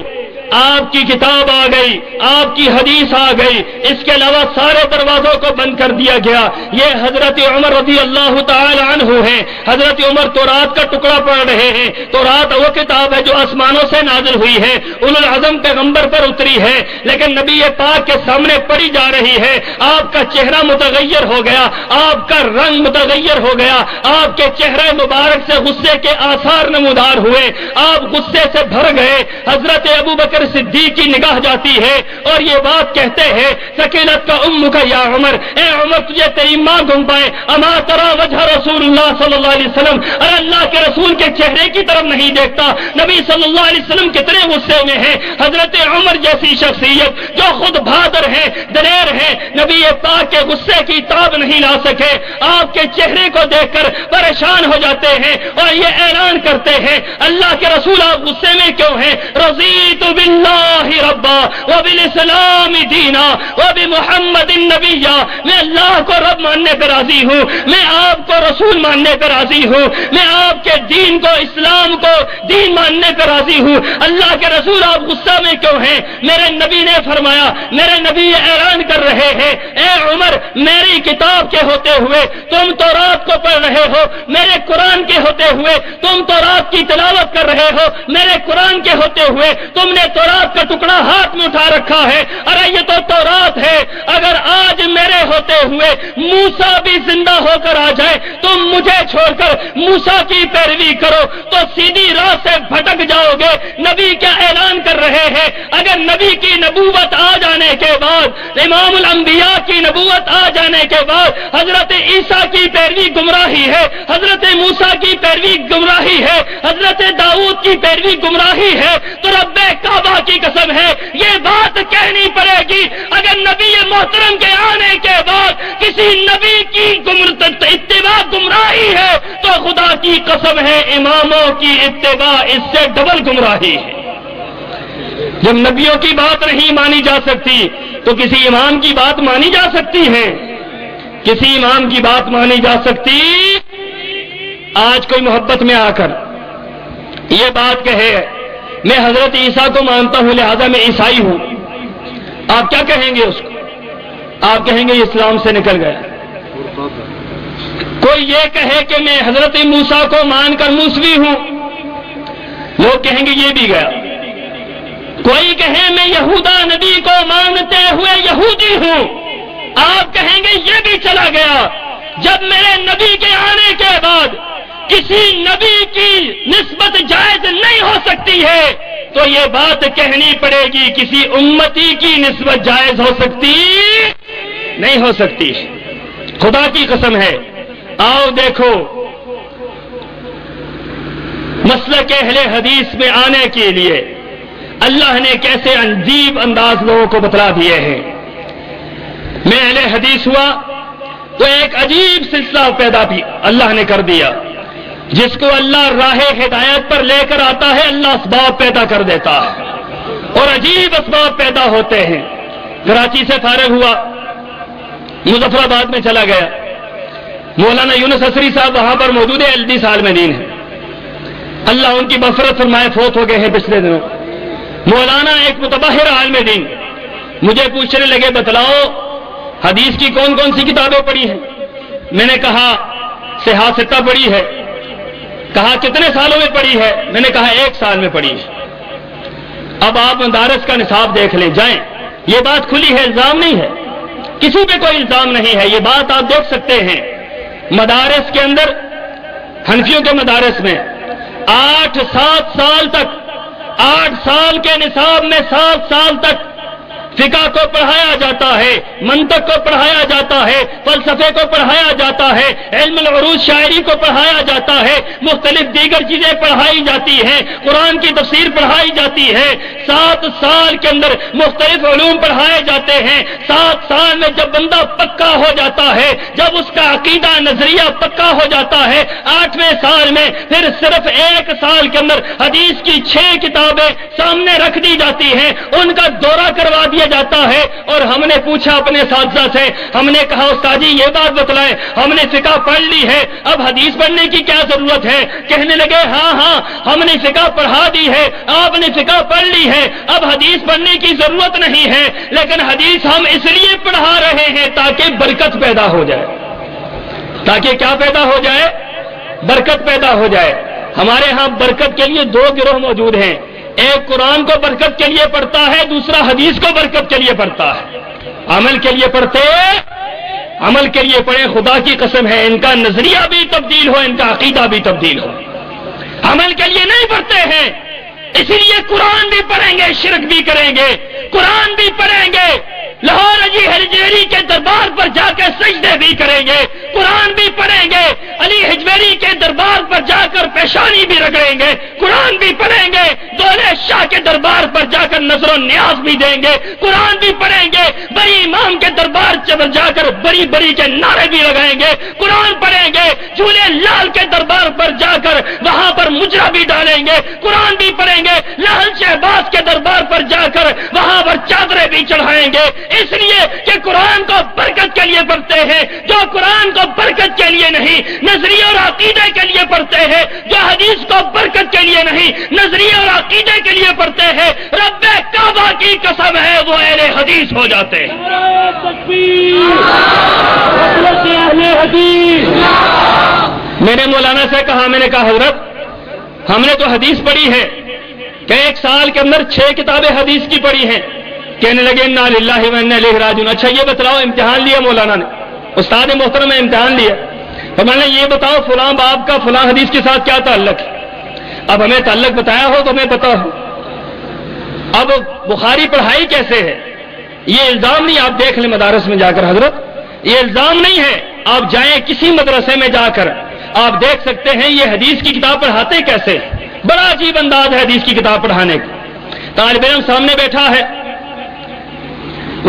آپ کی کتاب آ گئی، آپ کی حدیث آ گئی، اس کے علاوہ سارے دروازوں کو بند کر دیا گیا۔ یہ حضرت عمر رضی اللہ تعالی عنہ ہیں۔ حضرت عمر تورات کا ٹکڑا پڑھ رہے ہیں۔ تورات وہ کتاب ہے جو آسمانوں سے نازل ہوئی ہے، اولو العزم پیغمبر پر اتری ہے، لیکن نبی پاک کے سامنے پڑھی جا رہی ہے۔ آپ کا چہرہ متغیر ہو گیا، آپ کا رنگ متغیر ہو گیا، آپ کے چہرے مبارک سے غصے کے آثار نمودار ہوئے، آپ غصے سے بھر گئے۔ حضرت ابو بکر صدیق کی نگاہ جاتی ہے اور یہ بات کہتے ہیں ثقیلت کا امک یا عمر، اے عمر تجھے تیری ماں گم پائے، اما ترى وجہ رسول اللہ صلی اللہ علیہ وسلم، ارے اللہ کے رسول کے چہرے کی طرف نہیں دیکھتا، نبی صلی اللہ علیہ وسلم کتنے غصے میں ہیں۔ حضرت عمر جیسی شخصیت جو خود بہادر ہے، دلیر ہے، نبی پاک کے غصے کی تاب نہیں لا سکے، آپ کے چہرے کو دیکھ کر پریشان ہو جاتے ہیں اور یہ اعلان کرتے ہیں اللہ کے رسول آپ غصے میں کیوں ہیں؟ رضیت باللہ ربا وبالاسلام دینا وبمحمد نبیا، میں اللہ کو رب ماننے پر راضی ہوں، میں آپ کو رسول ماننے پر راضی ہوں، میں آپ کے دین کو، اسلام کو دین ماننے پر راضی ہوں۔ اللہ کے رسول آپ غصہ میں کیوں ہیں؟ میرے نبی نے فرمایا، میرے نبی یہ اعلان کر رہے ہیں اے عمر میری کتاب کے ہوتے ہوئے تم تورات کو پڑھ رہے ہو، میرے قرآن کے ہوتے ہوئے تم تورات کی تلاوت کر رہے ہو، میرے قرآن کے ہوتے ہوئے تم نے تورات کا ٹکڑا ہاتھ میں اٹھا رکھا ہے، ارے یہ تو تورات ہے، اگر آج میرے ہوتے ہوئے موسیٰ بھی زندہ ہو کر آ جائے تم مجھے چھوڑ کر موسیٰ کی پیروی کرو تو سیدھی راہ سے بھٹک جاؤ گے۔ نبی کیا اعلان کر رہے ہیں؟ اگر نبی کی نبوت آ جانے کے بعد، امام الانبیاء کی نبوت آ جانے کے بعد حضرت عیسیٰ کی پیروی گمراہی ہے، حضرت موسیٰ کی پیروی گمراہی ہے، حضرت داؤد کی پیروی گمراہی ہے، تو رب کعبہ کی قسم ہے یہ بات کہنی پڑے گی اگر نبی محترم کے آنے کے بعد کسی نبی کی اتباع گمراہی ہے تو خدا کی قسم ہے اماموں کی اتباع اس سے ڈبل گمراہی ہے۔ جب نبیوں کی بات نہیں مانی جا سکتی تو کسی امام کی بات مانی جا سکتی ہے؟ کسی امام کی بات مانی جا سکتی؟ آج کوئی محبت میں آ کر یہ بات کہے میں حضرت عیسیٰ کو مانتا ہوں لہذا میں عیسائی ہوں، آپ کیا کہیں گے اس کو؟ آپ کہیں گے یہ اسلام سے نکل گیا۔ کوئی یہ کہے کہ میں حضرت موسیٰ کو مان کر موسوی ہوں، لوگ کہیں گے یہ بھی گیا۔ کوئی کہے میں یہودا نبی کو مانتے ہوئے یہودی ہوں، آپ کہیں گے یہ بھی چلا گیا۔ جب میرے نبی کے آنے کے بعد کسی نبی کی نسبت جائز نہیں ہو سکتی ہے تو یہ بات کہنی پڑے گی کسی امتی کی نسبت جائز ہو سکتی نہیں ہو سکتی۔ خدا کی قسم ہے، آؤ دیکھو مسلک اہل حدیث میں آنے کے لیے اللہ نے کیسے عجیب انداز لوگوں کو بتلا دیے ہیں۔ میں اہل حدیث ہوا تو ایک عجیب سلسلہ پیدا بھی اللہ نے کر دیا، جس کو اللہ راہ ہدایت پر لے کر آتا ہے اللہ اسباب پیدا کر دیتا ہے اور عجیب اسباب پیدا ہوتے ہیں۔ کراچی سے فارغ ہوا، مظفر آباد میں چلا گیا، مولانا یونس اسری صاحب وہاں پر موجود ہے، LD سال میں دین ہے، اللہ ان کی مغفرت فرمائے، فوت ہو گئے ہیں پچھلے دنوں۔ مولانا ایک متبحر عالم دین مجھے پوچھنے لگے بتلاؤ حدیث کی کون کون سی کتابیں پڑھی ہیں؟ میں نے کہا صحاح ستہ پڑھی ہے۔ کہا کتنے سالوں میں پڑھی ہے؟ میں نے کہا 1 سال میں پڑھی ہے۔ اب آپ مدارس کا نصاب دیکھ لیں، جائیں، یہ بات کھلی ہے، الزام نہیں ہے، کسی پہ کوئی الزام نہیں ہے، یہ بات آپ دیکھ سکتے ہیں۔ مدارس کے اندر حنفیوں کے مدارس میں 8-7 سال تک، 8 سال کے نصاب میں 7 سال تک فقہ کو پڑھایا جاتا ہے، منطق کو پڑھایا جاتا ہے، فلسفے کو پڑھایا جاتا ہے، علم العروض شاعری کو پڑھایا جاتا ہے، مختلف دیگر چیزیں پڑھائی جاتی ہیں، قرآن کی تفسیر پڑھائی جاتی ہے۔ 7 سال کے اندر مختلف علوم پڑھائے جاتے ہیں۔ 7 سال میں جب بندہ پکا ہو جاتا ہے، جب اس کا عقیدہ نظریہ پکا ہو جاتا ہے، 8ویں سال میں پھر صرف 1 سال کے اندر حدیث کی 6 کتابیں سامنے رکھ دی جاتی ہیں، ان کا دورہ کروا دیا جاتا ہے. اور ہم نے پوچھا اپنے اساتذہ سے, ہم نے کہا استاد جی یہ بات بتلائیں, ہم نے فقہ پڑھ لی ہے, اب حدیث پڑھنے کی کیا ضرورت ہے؟ کہنے لگے ہاں ہم نے فقہ پڑھا دی ہے, آپ نے فقہ پڑھ لی ہے, اب حدیث پڑھنے کی ضرورت نہیں ہے, لیکن حدیث ہم اس لیے پڑھا رہے ہیں تاکہ برکت پیدا ہو جائے. تاکہ کیا پیدا ہو جائے؟ برکت پیدا ہو جائے. ہمارے ہاں برکت کے لیے دو گروہ موجود ہیں, ایک قرآن کو برکت کے لیے پڑھتا ہے, دوسرا حدیث کو برکت کے لیے پڑھتا ہے. عمل کے لیے پڑھتے, عمل کے لیے پڑھے, خدا کی قسم ہے ان کا نظریہ بھی تبدیل ہو, ان کا عقیدہ بھی تبدیل ہو. عمل کے لیے نہیں پڑھتے ہیں, اسی لیے قرآن بھی پڑھیں گے شرک بھی کریں گے, قرآن بھی پڑھیں گے لاہور علی حجویری کے دربار پر جا کے سجدے بھی کریں گے, قرآن بھی پڑھیں گے علی حجویری کے دربار پر جا کر پیشانی بھی رگڑیں گے, قرآن بھی پڑھیں گے دولہ شاہ کے دربار پر جا کر نظر و نیاز بھی دیں گے, قرآن بھی پڑھیں گے بڑی امام کے دربار پر جا کر بڑی بڑی کے نعرے بھی لگائیں گے, قرآن پڑھیں گے جھولے لال کے دربار پر جا کر وہاں پر مجرا بھی ڈالیں گے, قرآن بھی پڑھیں گے لاہل شہباز کے دربار پر جا کر وہاں پر چادریں بھی چڑھائیں گے, اس لیے کہ قرآن کو برکت کے لیے پڑھتے ہیں. جو قرآن کو برکت کے لیے نہیں نظریے اور عقیدے کے لیے پڑھتے ہیں, جو حدیث کو برکت کے لیے نہیں نظریے اور عقیدے کے لیے پڑھتے ہیں, رب کعبہ کی قسم ہے وہ اہل حدیث ہو جاتے ہیں. میں نے مولانا سے کہا, میں نے کہا حضرت ہم نے تو حدیث پڑھی ہے کہ ایک سال کے اندر 6 کتابیں حدیث کی پڑھی ہیں. کہنے لگے انا للہ و انا الیہ راجعون. اچھا یہ بتلاؤ, امتحان لیا مولانا نے, استاد محترم نے امتحان لیا, تو میں نے یہ بتاؤ فلاں باب کا فلاں حدیث کے ساتھ کیا تعلق ہے. اب ہمیں تعلق بتایا ہو تو ہمیں پتا ہو. اب بخاری پڑھائی کیسے ہے یہ الزام نہیں, آپ دیکھ لیں مدارس میں جا کر حضرت, یہ الزام نہیں ہے. آپ جائیں کسی مدرسے میں جا کر آپ دیکھ سکتے ہیں یہ حدیث کی کتاب پڑھاتے کیسے. بڑا عجیب انداز ہے حدیث کی کتاب پڑھانے کا. طالب علم سامنے بیٹھا ہے,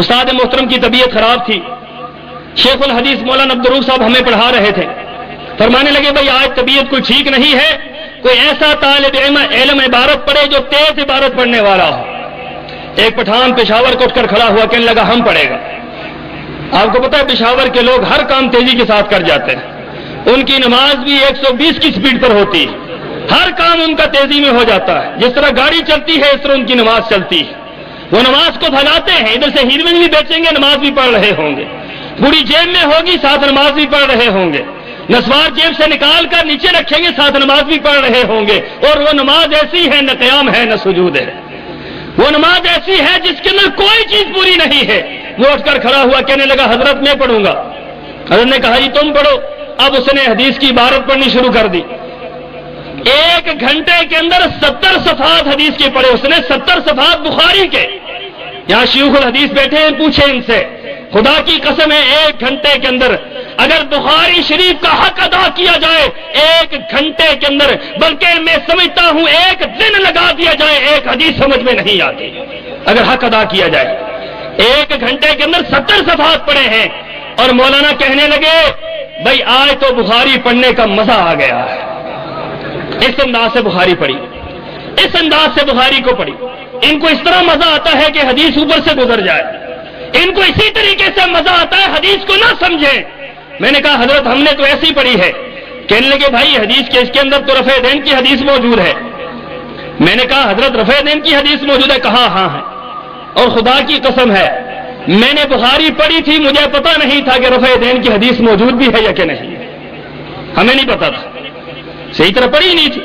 استاد محترم کی طبیعت خراب تھی, شیخ الحدیث مولانا عبدالروف صاحب ہمیں پڑھا رہے تھے. فرمانے لگے بھائی آج طبیعت کوئی ٹھیک نہیں ہے, کوئی ایسا طالب علم عبارت پڑھے جو تیز عبارت پڑھنے والا ہو. ایک پٹھان پشاور کو اٹھ کر کھڑا ہوا, کہنے لگا ہم پڑھے گا. آپ کو پتا ہے پشاور کے لوگ ہر کام تیزی کے ساتھ کر جاتے ہیں, ان کی نماز بھی 120 کی سپیڈ پر ہوتی ہے, ہر کام ان کا تیزی میں ہو جاتا ہے. جس طرح گاڑی چلتی ہے اس طرح ان کی نماز چلتی ہے. وہ نماز کو پھیلاتے ہیں, ادھر سے ہیروین بھی بیچیں گے نماز بھی پڑھ رہے ہوں گے, بوڑھی جیب میں ہوگی ساتھ نماز بھی پڑھ رہے ہوں گے, نسوار جیب سے نکال کر نیچے رکھیں گے ساتھ نماز بھی پڑھ رہے ہوں گے. اور وہ نماز ایسی ہے نہ قیام ہے نہ سجود ہے, وہ نماز ایسی ہے جس کے اندر کوئی چیز پوری نہیں ہے. وہ اٹھ کر کھڑا ہوا, کہنے لگا حضرت میں پڑھوں گا. حضرت نے کہا جی تم پڑھو. اب اس نے حدیث کی عبارت پڑھنی شروع کر دی. 1 گھنٹے کے اندر 70 صفحات حدیث کے پڑھے اس نے, 70 صفحات بخاری کے. یہاں شیوخ الحدیث بیٹھے ہیں, پوچھیں ان سے, خدا کی قسم ہے 1 گھنٹے کے اندر اگر بخاری شریف کا حق ادا کیا جائے 1 گھنٹے کے اندر, بلکہ میں سمجھتا ہوں 1 دن لگا دیا جائے, ایک حدیث سمجھ میں نہیں آتی اگر حق ادا کیا جائے. 1 گھنٹے کے اندر 70 صفحات پڑھے ہیں. اور مولانا کہنے لگے بھائی آج تو بخاری پڑھنے کا مزہ آ گیا ہے. اس انداز سے بخاری پڑھی, اس انداز سے بخاری کو پڑھی. ان کو اس طرح مزہ آتا ہے کہ حدیث اوپر سے گزر جائے, ان کو اسی طریقے سے مزہ آتا ہے حدیث کو نہ سمجھیں. میں نے کہا حضرت ہم نے تو ایسی پڑھی ہے. کہنے لگے بھائی حدیث کے اس کے اندر تو رفع دین کی حدیث موجود ہے. میں نے کہا حضرت رفع دین کی حدیث موجود ہے؟ کہا ہاں ہے. اور خدا کی قسم ہے میں نے بخاری پڑھی تھی, مجھے پتا نہیں تھا کہ رفع دین کی حدیث موجود بھی ہے یا کہ نہیں, ہمیں نہیں پتا تھا, صحیح طرح پڑھی نہیں تھی.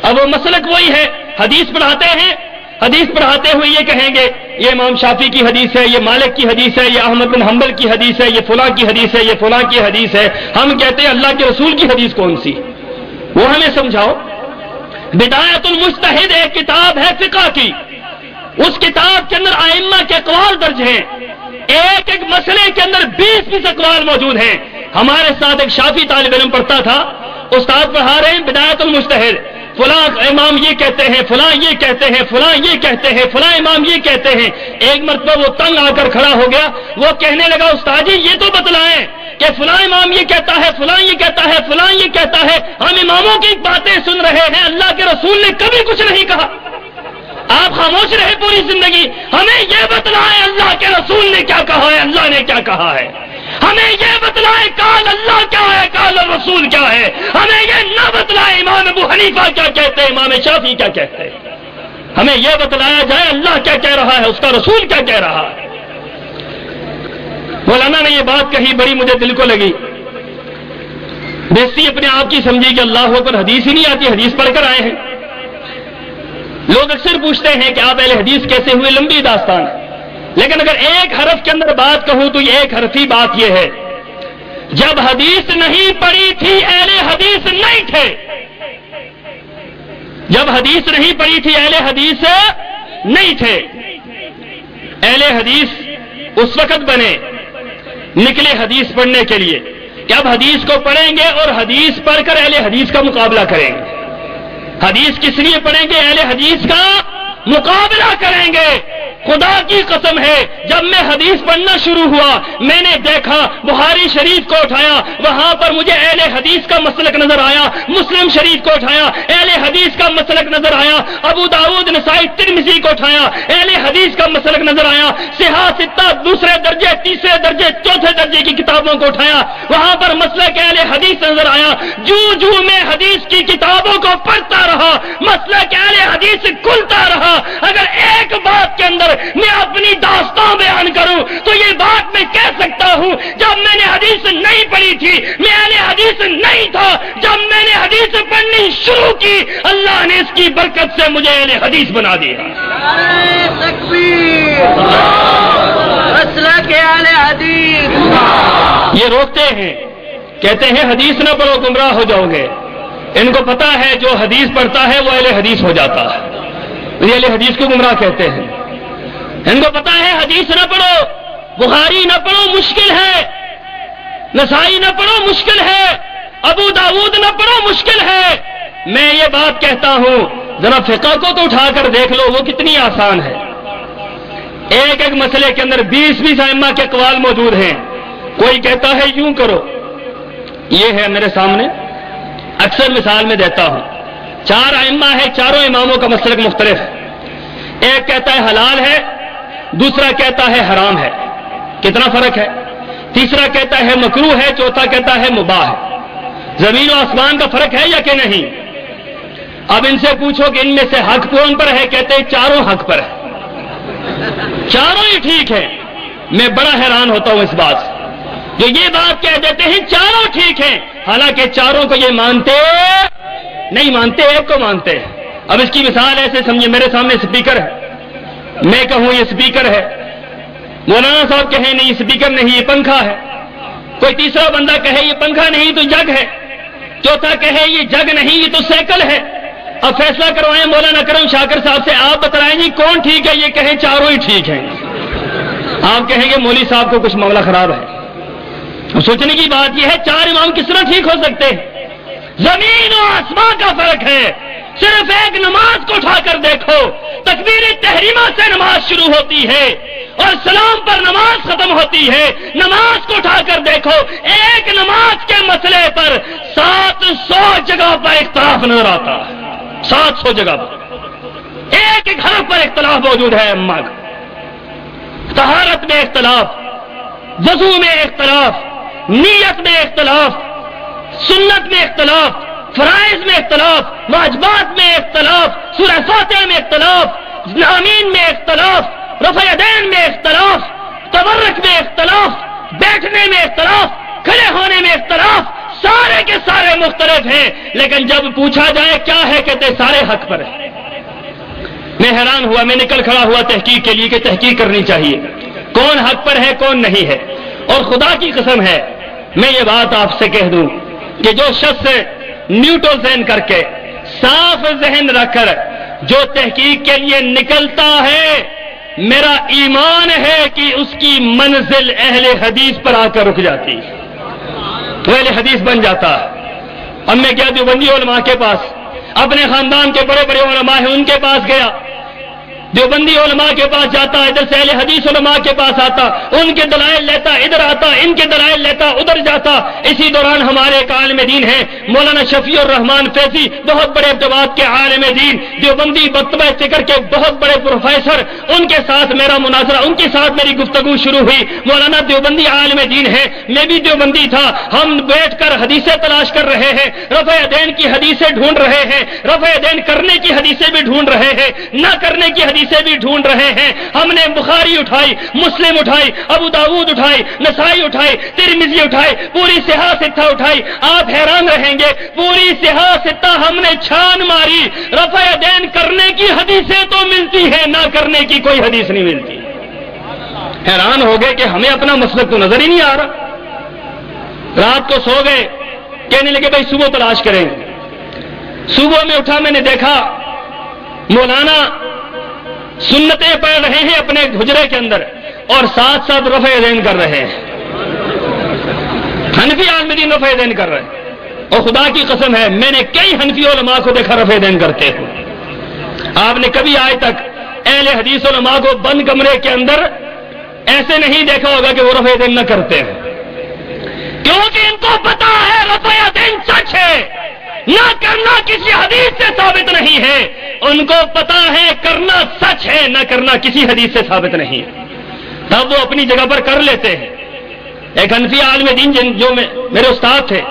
اب وہ مسلک وہی ہے, حدیث پڑھاتے ہیں, حدیث پڑھاتے ہوئے یہ کہیں گے یہ امام شافعی کی حدیث ہے, یہ مالک کی حدیث ہے, یہ احمد بن حنبل کی حدیث ہے, یہ فلاں کی حدیث ہے, یہ فلاں کی حدیث ہے. ہم کہتے ہیں اللہ کے رسول کی حدیث کون سی, وہ ہمیں سمجھاؤ. بدایت المجتہد ایک کتاب ہے فقہ کی, اس کتاب کے اندر ائمہ کے اقوال درج ہیں, ایک ایک مسئلے کے اندر 20 اقوال موجود ہیں. ہمارے ساتھ ایک شافعی طالب علم پڑھتا تھا, استاد پڑھا رہے ہیں بدایت المجتہد, فلاں امام یہ کہتے ہیں, فلاں یہ کہتے ہیں, فلاں یہ کہتے ہیں, فلاں امام یہ کہتے ہیں. ایک مرتبہ وہ تنگ آ کر کھڑا ہو گیا, وہ کہنے لگا استاد جی یہ تو بتلائیں کہ فلاں امام یہ کہتا ہے, فلاں یہ کہتا ہے, فلاں یہ کہتا ہے, ہم اماموں کی باتیں سن رہے ہیں, اللہ کے رسول نے کبھی کچھ نہیں کہا. آپ خاموش رہے پوری زندگی, ہمیں یہ بتلائیں اللہ کے رسول نے کیا کہا ہے، اللہ نے کیا کہا ہے. ہمیں یہ بتلائیں قال اللہ کیا ہے، قال رسول کیا ہے. ہمیں یہ نہ بتلائیں امام ابو حنیفہ کیا کہتے ہیں، امام شافعی کیا کہتے ہیں. ہمیں یہ بتلایا جائے اللہ کیا کہہ رہا ہے، اس کا رسول کیا کہہ رہا ہے. مولانا نے یہ بات کہی، بڑی مجھے دل کو لگی. بیستی اپنے آپ کی سمجھی کہ اللہ پر حدیث ہی نہیں آتی، حدیث پڑھ کر آئے ہیں. لوگ اکثر پوچھتے ہیں کہ آپ اہل حدیث کیسے ہوئے، لمبی داستان ہے. لیکن اگر ایک حرف کے اندر بات کہوں تو یہ ایک حرفی بات یہ ہے، جب حدیث نہیں پڑھی تھی اہل حدیث نہیں تھے. جب حدیث نہیں پڑھی تھی اہل حدیث نہیں تھے. اہل حدیث اس وقت بنے، نکلے حدیث پڑھنے کے لیے کہ اب حدیث کو پڑھیں گے اور حدیث پڑھ کر اہل حدیث کا مقابلہ کریں گے. حدیث کس لیے پڑھیں گے؟ اہل حدیث کا مقابلہ کریں گے. خدا کی قسم ہے جب میں حدیث پڑھنا شروع ہوا میں نے دیکھا بخاری شریف کو اٹھایا، وہاں پر مجھے اہل حدیث کا مسلک نظر آیا. مسلم شریف کو اٹھایا، اہل حدیث کا مسلک نظر آیا. ابو داؤد نسائی ترمذی کو اٹھایا، اہل حدیث کا مسلک نظر آیا. صحاح ستہ دوسرے درجے، تیسرے درجے، چوتھے درجے کی کتابوں کو اٹھایا، وہاں پر مسلک اہل حدیث نظر آیا. جو میں حدیث کی کتابوں کو پڑھتا رہا مسلک اہل حدیث کھلتا رہا. اگر ایک بات کے اندر میں اپنی داستان بیان کروں تو یہ بات میں کہہ سکتا ہوں، جب میں نے حدیث نہیں پڑھی تھی میں اہل حدیث نہیں تھا. جب میں نے حدیث پڑھنی شروع کی اللہ نے اس کی برکت سے مجھے اہل حدیث بنا دیا. تکبیر، مسلک اہل حدیث. یہ روکتے ہیں، کہتے ہیں حدیث نہ پڑھو گمراہ ہو جاؤ گے. ان کو پتا ہے جو حدیث پڑھتا ہے وہ اہل حدیث ہو جاتا ہے. یہ اہل حدیث کو گمراہ کہتے ہیں. ان کو پتا ہے حدیث نہ پڑھو، بخاری نہ پڑھو مشکل ہے، نسائی نہ پڑھو مشکل ہے، ابو داؤد نہ پڑھو مشکل ہے. میں یہ بات کہتا ہوں ذرا فقہ کو تو اٹھا کر دیکھ لو وہ کتنی آسان ہے. ایک ایک مسئلے کے اندر 20 ائمہ کے اقوال موجود ہیں. کوئی کہتا ہے یوں کرو، یہ ہے میرے سامنے، اکثر مثال میں دیتا ہوں. 4 ائمہ ہے، چاروں اماموں کا مسلک مختلف. ایک کہتا ہے حلال ہے، دوسرا کہتا ہے حرام ہے. کتنا فرق ہے؟ تیسرا کہتا ہے مکروہ ہے، چوتھا کہتا ہے مباح ہے. زمین و آسمان کا فرق ہے یا کہ نہیں؟ اب ان سے پوچھو کہ ان میں سے حق کون پر ہے، کہتے ہیں چاروں حق پر ہے، چاروں ہی ٹھیک ہے. میں بڑا حیران ہوتا ہوں اس بات سے جو یہ بات کہہ دیتے ہیں چاروں ٹھیک ہیں، حالانکہ چاروں کو یہ مانتے نہیں، مانتے ایک کو مانتے ہیں. اب اس کی مثال ایسے سمجھے، میرے سامنے اسپیکر ہے، میں کہوں یہ اسپیکر ہے، مولانا صاحب کہیں نہیں اسپیکر نہیں یہ پنکھا ہے. کوئی تیسرا بندہ کہے یہ پنکھا نہیں تو جگ ہے، چوتھا کہے یہ جگ نہیں یہ تو سائیکل ہے. اب فیصلہ کروائیں مولانا کرم شاکر صاحب سے، آپ بتلائیں جی کون ٹھیک ہے. یہ کہیں چاروں ہی ٹھیک ہیں. آپ کہیں گے مولوی صاحب کو کچھ معاملہ خراب ہے. سوچنے کی بات یہ ہے 4 امام کس طرح ٹھیک ہو سکتے ہیں؟ زمین و آسمان کا فرق ہے. صرف ایک نماز کو اٹھا کر دیکھو، تکبیر تحریمہ سے نماز شروع ہوتی ہے اور سلام پر نماز ختم ہوتی ہے. نماز کو اٹھا کر دیکھو، ایک نماز کے مسئلے پر 700 جگہ پر اختلاف نظر آتا ہے. 700 جگہ پر ایک ایک حرف پر اختلاف موجود ہے. اماں کا طہارت میں اختلاف، وضو میں اختلاف، نیت میں اختلاف، سنت میں اختلاف، فرائض میں اختلاف، واجبات میں اختلاف، سورہ فاتحہ میں اختلاف، آمین میں اختلاف، رفع یدین میں اختلاف، تبرک میں اختلاف، بیٹھنے میں اختلاف، کھڑے ہونے میں اختلاف. سارے کے سارے مختلف ہیں، لیکن جب پوچھا جائے کیا ہے کہتے سارے حق پر ہیں. میں حیران ہوا، میں نکل کھڑا ہوا تحقیق کے لیے کہ تحقیق کرنی چاہیے کون حق پر ہے کون نہیں ہے. اور خدا کی قسم ہے میں یہ بات آپ سے کہہ دوں کہ جو شخص نیوٹرل ذہن کر کے صاف ذہن رکھ کر جو تحقیق کے لیے نکلتا ہے، میرا ایمان ہے کہ اس کی منزل اہل حدیث پر آ کر رک جاتی ہے، وہ اہل حدیث بن جاتا ہے. اب میں گیا دیوبندی علماء کے پاس، اپنے خاندان کے بڑے بڑے علماء ہیں ان کے پاس گیا. دیوبندی علماء کے پاس جاتا، ادھر سے اہل حدیث علماء کے پاس آتا، ان کے دلائل لیتا، ادھر آتا، ان کے دلائل لیتا، ادھر جاتا۔ اسی دوران ہمارے ایک عالم دین ہے مولانا شفیع الرحمان فیضی، بہت بڑے ارتباط کے عالم دین، دیوبندی مکتبہ فکر کے بہت بڑے پروفیسر، ان کے ساتھ میرا مناظرہ، ان کے ساتھ میری گفتگو شروع ہوئی۔ مولانا دیوبندی عالم دین ہے، میں بھی دیوبندی تھا، ہم بیٹھ کر حدیثیں تلاش کر رہے ہیں، رفع یدین کی حدیثیں ڈھونڈ رہے ہیں، رفع یدین کرنے کی حدیثیں بھی ڈھونڈ رہے ہیں، نہ کرنے کی حدیثیں بھی ڈھونڈ رہے ہیں۔ ہم نے بخاری اٹھائی، مسلم اٹھائی، ابو داؤد اٹھائی، نسائی اٹھائی، ترمذی اٹھائی، پوری صحاح ستہ اٹھائی۔ آپ حیران رہیں گے، پوری صحاح ستہ ہم نے چھان ماری، رفع یدین کرنے کی حدیثیں تو ملتی ہیں، نہ کرنے کی کوئی حدیث نہیں ملتی۔ حیران ہو گئے کہ ہمیں اپنا مسلک تو نظر ہی نہیں آ رہا۔ رات کو سو گئے، کہنے لگے بھائی صبح تلاش کریں گے۔ صبح میں اٹھا، میں نے دیکھا مولانا سنتیں پڑھ رہے ہیں اپنے حجرے کے اندر اور ساتھ ساتھ رفع یدین کر رہے ہیں۔ حنفی عالم دین رفع یدین کر رہے ہیں، اور خدا کی قسم ہے میں نے کئی حنفی علماء کو دیکھا رفع یدین کرتے ہیں۔ آپ نے کبھی آج تک اہل حدیث علماء کو بند کمرے کے اندر ایسے نہیں دیکھا ہوگا کہ وہ رفع یدین نہ کرتے ہیں، کیونکہ ان کو پتا ہے رفع یدین سچ ہے، نہ کرنا کسی حدیث سے ثابت نہیں ہے۔ ان کو پتا ہے کرنا سچ ہے، نہ کرنا کسی حدیث سے ثابت نہیں ہے، تب وہ اپنی جگہ پر کر لیتے ہیں۔ ایک حنفی عالم دین جو میرے استاد تھے،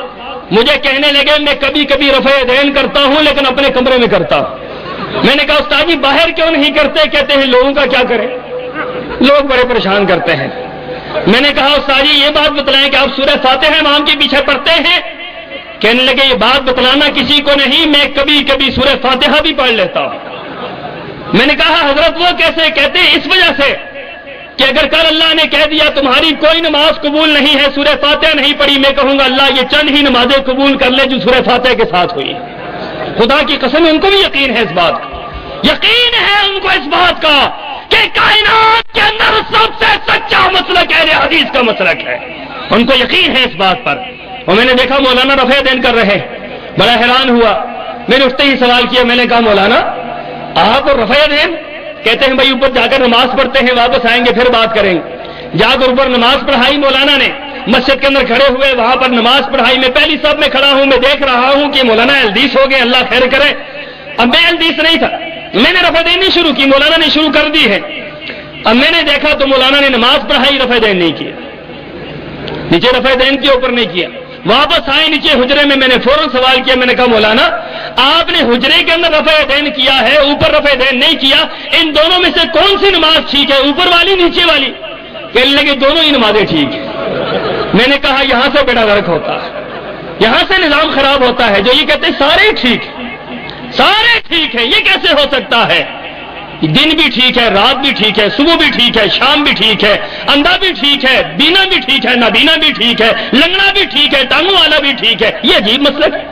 مجھے کہنے لگے میں کبھی کبھی رفع یدین کرتا ہوں لیکن اپنے کمرے میں کرتا ہوں۔ میں نے کہا استاد جی باہر کیوں نہیں کرتے؟ کہتے ہیں لوگوں کا کیا کریں، لوگ بڑے پریشان کرتے ہیں۔ میں نے کہا استاد جی یہ بات بتلائیں کہ آپ سورہ فاتحہ امام کے پیچھے پڑھتے ہیں؟ کہنے لگے یہ بات بتلانا کسی کو نہیں، میں کبھی کبھی سورہ فاتحہ بھی پڑھ لیتا ہوں۔ میں نے کہا حضرت وہ کیسے؟ کہتے ہیں اس وجہ سے کہ اگر کل اللہ نے کہہ دیا تمہاری کوئی نماز قبول نہیں ہے، سورہ فاتحہ نہیں پڑھی، میں کہوں گا اللہ یہ چند ہی نمازیں قبول کر لے جو سورہ فاتحہ کے ساتھ ہوئی۔ خدا کی قسم ان کو بھی یقین ہے اس بات کا، یقین ہے ان کو اس بات کا کہ کائنات کے اندر سب سے سچا مسلک اہل حدیث کا مسلک ہے، ان کو یقین ہے اس بات پر۔ اور میں نے دیکھا مولانا رفع یدین کر رہے، بڑا حیران ہوا۔ میں نے اٹھتے ہی سوال کیا، میں نے کہا مولانا آپ رفع یدین؟ کہتے ہیں بھائی اوپر جا کر نماز پڑھتے ہیں، واپس آئیں گے پھر بات کریں گے۔ جا کر اوپر نماز پڑھائی مولانا نے، مسجد کے اندر کھڑے ہوئے وہاں پر نماز پڑھائی۔ میں پہلی صف میں کھڑا ہوں، میں دیکھ رہا ہوں کہ مولانا الدیس ہو گئے، اللہ خیر کرے۔ اب میں الدیس نہیں تھا، میں نے رفع یدین نہیں شروع کی، مولانا نے شروع کر دی ہے۔ اب میں نے دیکھا تو مولانا نے نماز پڑھائی، رفع یدین نہیں کیا، نیچے رفع یدین کے اوپر نہیں کیا۔ واپس آئے نیچے حجرے میں، میں نے فوراً سوال کیا، میں نے کہا مولانا آپ نے حجرے کے اندر رفع یدین کیا ہے، اوپر رفع یدین نہیں کیا، ان دونوں میں سے کون سی نماز ٹھیک ہے، اوپر والی نیچے والی؟ کہنے لگے دونوں ہی نمازیں ٹھیک ہیں۔ میں نے کہا یہاں سے بیڑا غرق ہوتا ہے، یہاں سے نظام خراب ہوتا ہے، جو یہ کہتے ہیں سارے ٹھیک ہیں، سارے ٹھیک ہیں، یہ کیسے ہو سکتا ہے؟ دن بھی ٹھیک ہے، رات بھی ٹھیک ہے، صبح بھی ٹھیک ہے، شام بھی ٹھیک ہے، اندھا بھی ٹھیک ہے، بینا بھی ٹھیک ہے، نابینا بھی ٹھیک ہے، لنگڑا بھی ٹھیک ہے، ٹانگوں والا بھی ٹھیک ہے۔ یہ عجیب مسئلہ ہے،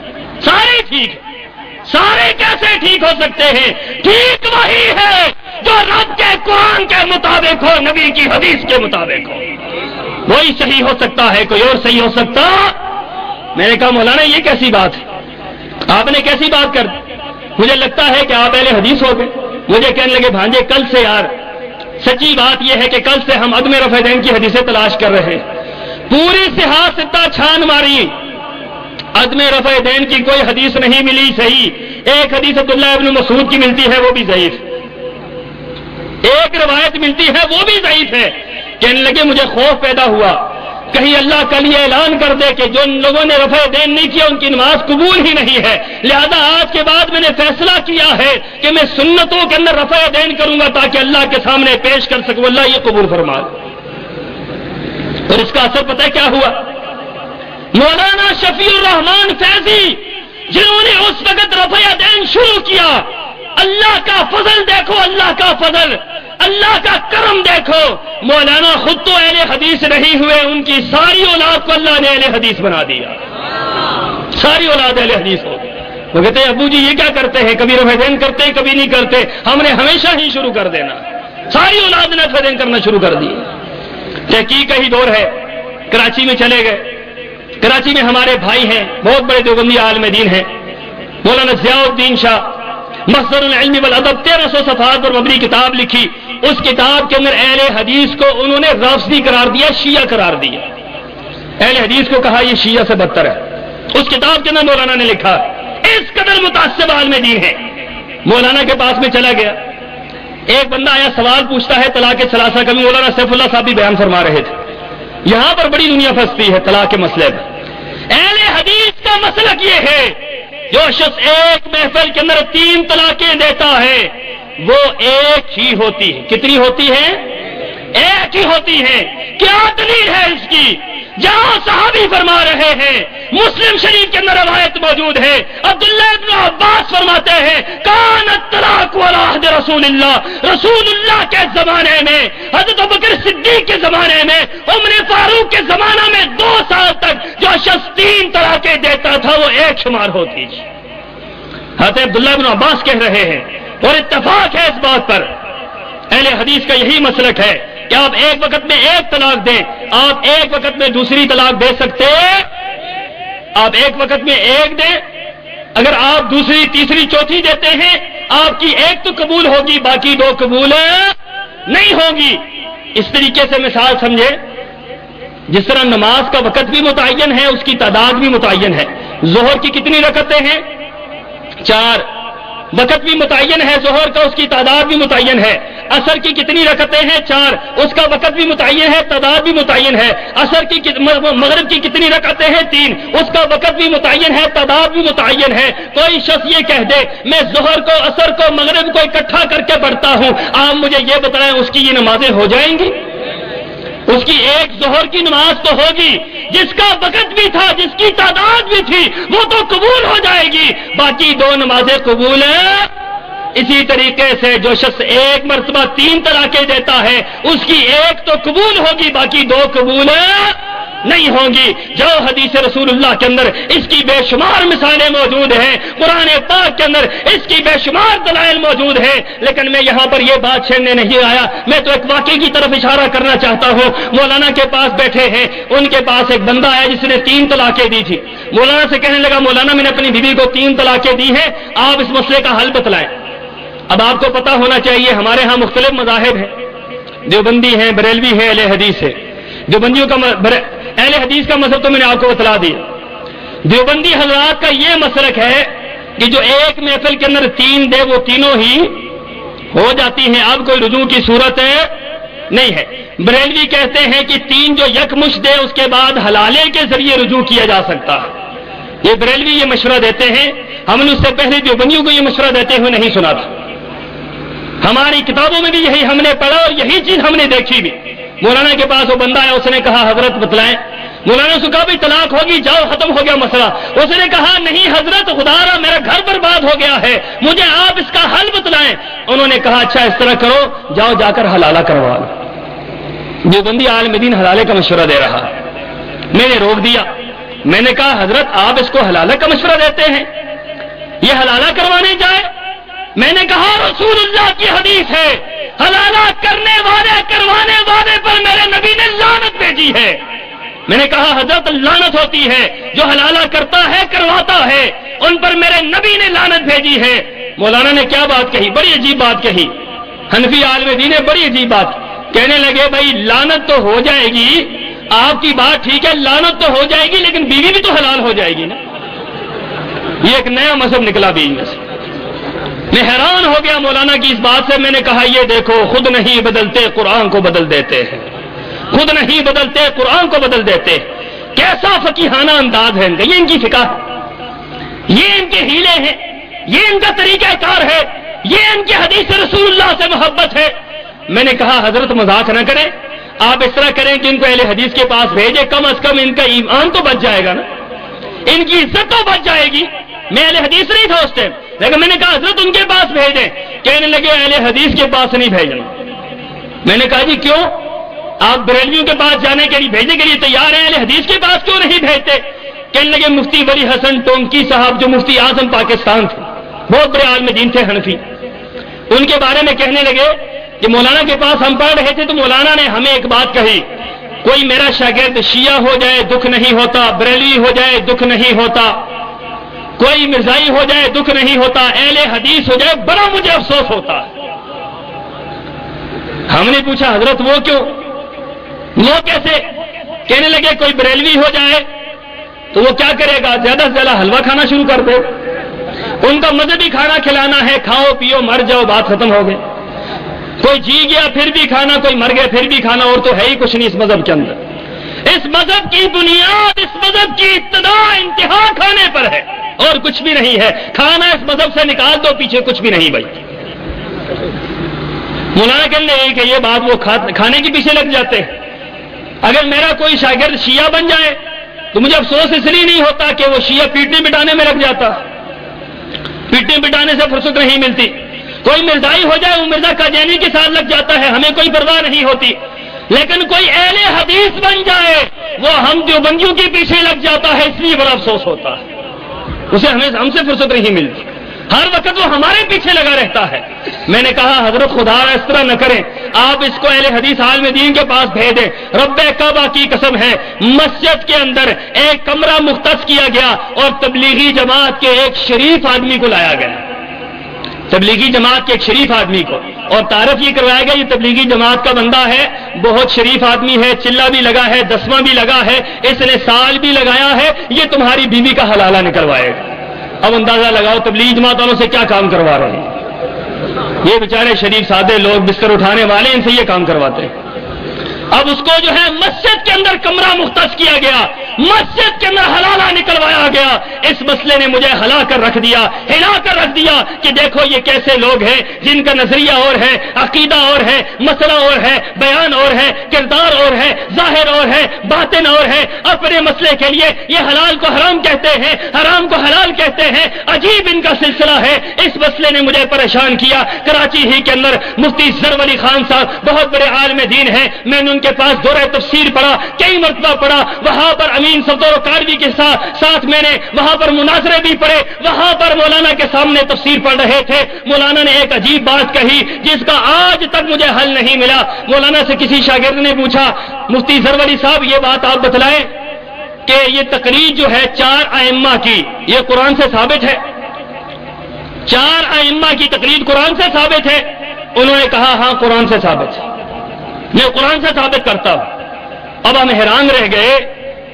سارے ٹھیک ہیں، سارے کیسے ٹھیک ہو سکتے ہیں؟ ٹھیک وہی ہے جو رب کے قرآن کے مطابق ہو، نبی کی حدیث کے مطابق ہو، وہی صحیح ہو سکتا ہے، کوئی اور صحیح ہو سکتا؟ میں نے کہا مولانا یہ کیسی بات ہے، آپ نے کیسی بات کر دی؟ مجھے لگتا ہے کہ آپ اہل حدیث ہو گئے۔ مجھے کہنے لگے بھانجے کل سے یار سچی بات یہ ہے کہ کل سے ہم عدم رفع یدین کی حدیثیں تلاش کر رہے ہیں، پوری صحاح ستہ چھان ماری، عدم رفع یدین کی کوئی حدیث نہیں ملی صحیح۔ ایک حدیث عبداللہ ابن مسعود کی ملتی ہے وہ بھی ضعیف، ایک روایت ملتی ہے وہ بھی ضعیف ہے۔ کہنے لگے مجھے خوف پیدا ہوا کہیں اللہ کل یہ اعلان کر دے کہ جو لوگوں نے رفع یدین نہیں کیا ان کی نماز قبول ہی نہیں ہے، لہذا آج کے بعد میں نے فیصلہ کیا ہے کہ میں سنتوں کے اندر رفع یدین کروں گا تاکہ اللہ کے سامنے پیش کر سکوں، اللہ یہ قبول فرما دے۔ اور اس کا اثر پتہ ہے کیا ہوا؟ مولانا شفیع الرحمان فیضی جنہوں نے اس وقت رفع یدین شروع کیا، اللہ کا فضل دیکھو، اللہ کا فضل، اللہ کا کرم دیکھو، مولانا خود تو اہل حدیث نہیں ہوئے، ان کی ساری اولاد کو اللہ نے اہل حدیث بنا دیا، ساری اولاد اہل حدیث ہو گئی۔ وہ کہتے ہیں ابو جی یہ کیا کرتے ہیں، کبھی رفع یدین کرتے ہیں کبھی نہیں کرتے، ہم نے ہمیشہ ہی شروع کر دینا، ساری اولاد نے رفع یدین کرنا شروع کر دی۔ تحقیق کا ہی دور ہے، کراچی میں چلے گئے، کراچی میں ہمارے بھائی ہیں، بہت بڑے دیوبندی عالم دین ہیں، مولانا ضیاء الدین شاہ، مصدر العلم والادب 1300 صفحات پر مبنی کتاب لکھی. اس کتاب کے اندر اہل حدیث کو انہوں نے رافضی قرار دیا, شیعہ قرار دیا. اہل حدیث کو کہا یہ شیعہ سے بدتر ہے. اس کتاب کے اندر مولانا نے لکھا. اس قدر متعصب عالم دین ہے. مولانا کے پاس میں چلا گیا, ایک بندہ آیا سوال پوچھتا ہے طلاق ثلاثہ کا. مولانا سیف اللہ صاحب بھی بیان فرما رہے تھے. یہاں پر بڑی دنیا پھنستی ہے طلاق کے مسئلے پر. اہل حدیث کا مسلک یہ ہے جو شخص ایک محفل کے اندر 3 طلاقیں دیتا ہے وہ ایک ہی ہوتی ہے. کتنی ہوتی ہے؟ ایک ہی ہوتی ہے. کیا دلیل ہے اس کی؟ جہاں صحابی فرما رہے ہیں, مسلم شریف کے اندر روایت موجود ہے, عبداللہ ابن عباس فرماتے ہیں کان الطلاق علی عہد رسول اللہ, رسول اللہ کے زمانے میں, حضرت ابوبکر صدیق کے زمانے میں, عمر فاروق کے زمانہ میں 2 سال تک جو شخص 3 طلاقیں دیتا تھا وہ ایک شمار ہوتی تھی. حضرت عبداللہ ابن عباس کہہ رہے ہیں اور اتفاق ہے اس بات پر. اہل حدیث کا یہی مسلک ہے کہ آپ ایک وقت میں ایک طلاق دیں, آپ ایک وقت میں دوسری طلاق دے سکتے, آپ ایک وقت میں ایک دیں, اگر آپ دوسری تیسری چوتھی دیتے ہیں آپ کی ایک تو قبول ہوگی باقی 2 قبول نہیں ہوگی. اس طریقے سے مثال سمجھے, جس طرح نماز کا وقت بھی متعین ہے اس کی تعداد بھی متعین ہے. ظہر کی کتنی رکعتیں ہیں؟ 4. وقت بھی متعین ہے ظہر کا, اس کی تعداد بھی متعین ہے. عصر کی کتنی رکعتیں ہیں؟ 4. اس کا وقت بھی متعین ہے, تعداد بھی متعین ہے. عصر کی مغرب کی کتنی رکعتیں ہیں؟ 3. اس کا وقت بھی متعین ہے, تعداد بھی متعین ہے. کوئی شخص یہ کہہ دے میں ظہر کو, عصر کو, مغرب کو اکٹھا کر کے پڑھتا ہوں, آپ مجھے یہ بتائیں اس کی یہ نمازیں ہو جائیں گی؟ اس کی ایک ظہر کی نماز تو ہوگی, جس کا وقت بھی تھا, جس کی تعداد بھی تھی, وہ تو قبول ہو جائے گی, باقی 2 نمازیں قبول ہیں. اسی طریقے سے جو شخص ایک مرتبہ 3 طلاقیں دیتا ہے اس کی ایک تو قبول ہوگی باقی 2 قبول نہیں ہوں گی. جو حدیث رسول اللہ کے اندر اس کی بے شمار مثالیں موجود ہیں, قرآن پاک کے اندر اس کی بے شمار دلائل موجود ہیں. لیکن میں یہاں پر یہ بات چھیڑنے نہیں آیا, میں تو ایک واقعے کی طرف اشارہ کرنا چاہتا ہوں. مولانا کے پاس بیٹھے ہیں, ان کے پاس ایک بندہ آیا جس نے 3 طلاقیں دی تھی. مولانا سے کہنے لگا مولانا میں نے اپنی بیوی کو 3 طلاقیں دی ہیں, آپ اس مسئلے کا حل بتلائیں. اب آپ کو پتا ہونا چاہیے ہمارے ہاں مختلف مذاہب ہیں, دیوبندی ہیں, بریلوی ہے, اہل حدیث ہے. دیوبندیوں کا اہل حدیث کا مذہب تو میں نے آپ کو بتلا دیا. دیوبندی حضرات کا یہ مسلک ہے کہ جو ایک محفل کے اندر 3 دے وہ تینوں ہی ہو جاتی ہیں, اب کوئی رجوع کی صورت نہیں ہے. بریلوی کہتے ہیں کہ 3 جو یکمشت دے اس کے بعد حلالے کے ذریعے رجوع کیا جا سکتا ہے. یہ بریلوی یہ مشورہ دیتے ہیں, ہم نے اس سے پہلے دیوبندیوں کو یہ مشورہ دیتے ہوئے نہیں سنا تھا. ہماری کتابوں میں بھی یہی ہم نے پڑھا اور یہی چیز ہم نے دیکھی بھی. مولانا کے پاس وہ بندہ ہے, اس نے کہا حضرت بتلائیں. مولانا سے کہا بھی طلاق ہوگی, جاؤ ختم ہو گیا مسئلہ. اس نے کہا نہیں حضرت, خدا را میرا گھر برباد ہو گیا ہے, مجھے آپ اس کا حل بتلائیں. انہوں نے کہا اچھا اس طرح کرو, جاؤ جا کر حلالہ کروا لو. دیوبندی عالم دین حلالے کا مشورہ دے رہا ہے. میں نے روک دیا, میں نے کہا حضرت آپ اس کو حلالہ کا مشورہ دیتے ہیں, یہ حلالہ کروانے جائے. میں نے کہا رسول اللہ کی حدیث ہے, حلالہ کرنے والے کروانے والے پر میرے نبی نے لعنت بھیجی ہے. میں نے کہا حضرت لعنت ہوتی ہے جو حلالہ کرتا ہے کرواتا ہے, ان پر میرے نبی نے لعنت بھیجی ہے. مولانا نے کیا بات کہی, بڑی عجیب بات کہی. حنفی عالم دین نے بڑی عجیب بات کہنے لگے بھائی لعنت تو ہو جائے گی, آپ کی بات ٹھیک ہے لعنت تو ہو جائے گی لیکن بیوی بھی تو حلال ہو جائے گی نا. یہ ایک نیا مذہب نکلا بیوی میں سے. میں حیران ہو گیا مولانا کی اس بات سے. میں نے کہا یہ دیکھو خود نہیں بدلتے قرآن کو بدل دیتے ہیں, خود نہیں بدلتے قرآن کو بدل دیتے. کیسا فقیحانہ انداز ہے ان کا, یہ ان کی فقہ ہے, یہ ان کے ہیلے ہیں, یہ ان کا طریقہ کار ہے, یہ ان کی حدیث رسول اللہ سے محبت ہے. میں نے کہا حضرت مذاق نہ کریں, آپ اس طرح کریں کہ ان کو اہل حدیث کے پاس بھیجے, کم از کم ان کا ایمان تو بچ جائے گا نا, ان کی عزت تو بچ جائے گی. میں اہل حدیث نہیں تھا اس ٹائم, لیکن میں نے کہا حضرت ان کے پاس بھیجیں. کہنے لگے اہل حدیث کے پاس نہیں بھیجنا. میں نے کہا جی کیوں, آپ بریلویوں کے پاس جانے کے لیے بھیجنے کے لیے تیار ہیں, اہل حدیث کے پاس کیوں نہیں بھیجتے؟ کہنے لگے مفتی ولی حسن ٹونکی صاحب جو مفتی اعظم پاکستان تھے, بہت بڑے عالم دین تھے حنفی, ان کے بارے میں کہنے لگے کہ مولانا کے پاس ہم پڑھ رہے تھے تو مولانا نے ہمیں ایک بات کہی, کوئی میرا شاگرد شیعہ ہو جائے دکھ نہیں ہوتا, بریلوی ہو جائے دکھ نہیں ہوتا. کوئی مرزائی ہو جائے دکھ نہیں ہوتا، اہل حدیث ہو جائے بڑا مجھے افسوس ہوتا ہے۔ ہم نے پوچھا حضرت وہ کیوں؟ وہ کیسے؟ کہنے لگے کوئی بریلوی ہو جائے تو وہ کیا کرے گا؟ زیادہ سے زیادہ حلوہ کھانا شروع کر دے۔ ان کا مذہبی کھانا کھلانا ہے، کھاؤ پیو مر جاؤ، بات ختم ہو گئی۔ کوئی جی گیا پھر بھی کھانا، کوئی مر گیا پھر بھی کھانا، اور تو ہے ہی کچھ نہیں اس مذہب کے اندر۔ اس مذہب کی بنیاد، اس مذہب کی ابتدا انتہا کھانے پر ہے، اور کچھ بھی نہیں ہے۔ کھانا اس مذہب سے نکال دو، پیچھے کچھ بھی نہیں بھائی۔ مولانا کہنے لگے کہ یہ بات وہ کھانے کے پیچھے لگ جاتے ہیں۔ اگر میرا کوئی شاگرد شیعہ بن جائے تو مجھے افسوس اس لیے نہیں ہوتا کہ وہ شیعہ پیٹنے بٹانے میں لگ جاتا، پیٹنے بٹانے سے فرصت نہیں ملتی۔ کوئی مرزائی ہو جائے وہ مرزا قادیانی کے ساتھ لگ جاتا ہے، ہمیں کوئی پرواہ نہیں ہوتی۔ لیکن کوئی اہل حدیث بن جائے وہ ہم دیوبندیوں کے پیچھے لگ جاتا ہے، اس لیے بڑا افسوس ہوتا ہے۔ اسے ہم سے فرصت نہیں ملتی، ہر وقت وہ ہمارے پیچھے لگا رہتا ہے۔ میں نے کہا حضرت خدا اس طرح نہ کریں، آپ اس کو اہل حدیث عالم دین کے پاس بھیجیں۔ رب کعبہ کی قسم ہے، مسجد کے اندر ایک کمرہ مختص کیا گیا اور تبلیغی جماعت کے ایک شریف آدمی کو لایا گیا، تبلیغی جماعت کے ایک شریف آدمی کو، اور تعارف یہ کروایا گیا یہ تبلیغی جماعت کا بندہ ہے، بہت شریف آدمی ہے، چلہ بھی لگا ہے، دسواں بھی لگا ہے، اس نے سال بھی لگایا ہے، یہ تمہاری بیوی کا حلالہ نکلوائے گا۔ اب اندازہ لگاؤ تبلیغ جماعت والوں سے کیا کام کروا رہے ہیں۔ یہ بیچارے شریف سادے لوگ بستر اٹھانے والے، ان سے یہ کام کرواتے ہیں۔ اب اس کو جو ہے مسجد کے اندر کمرہ مختص کیا گیا، مسجد کے اندر حلالہ نکلوایا گیا۔ اس مسئلے نے مجھے ہلا کر رکھ دیا، ہلا کر رکھ دیا کہ دیکھو یہ کیسے لوگ ہیں جن کا نظریہ اور ہے، عقیدہ اور ہے، مسئلہ اور ہے، بیان اور ہے، کردار اور ہے، ظاہر اور ہے، باطن اور ہے۔ اپنے مسئلے کے لیے یہ حلال کو حرام کہتے ہیں، حرام کو حلال کہتے ہیں۔ عجیب ان کا سلسلہ ہے۔ اس مسئلے نے مجھے پریشان کیا۔ کراچی ہی کے اندر مفتی سرور علی خان صاحب بہت بڑے عالم دین ہیں، میں نے ان کے پاس دورہ تفسیر پڑھا، کئی مرتبہ پڑھا، وہاں پر امین صفدر و کاروی کے ساتھ میں نے وہاں پر مناظرے بھی پڑھے، وہاں پر مولانا کے سامنے تفسیر پڑھ رہے تھے۔ مولانا نے ایک عجیب بات کہی جس کا آج تک مجھے حل نہیں ملا۔ مولانا سے کسی شاگرد نے پوچھا مفتی سروری صاحب یہ بات آپ بتلائیں کہ یہ تقریر جو ہے 4 ائمہ کی، یہ قرآن سے ثابت ہے؟ 4 ائمہ کی تقریر قرآن سے ثابت ہے؟ انہوں نے کہا ہاں قرآن سے ثابت ہے، میں قرآن سے ثابت کرتا ہوں۔ اب ہم حیران رہ گئے،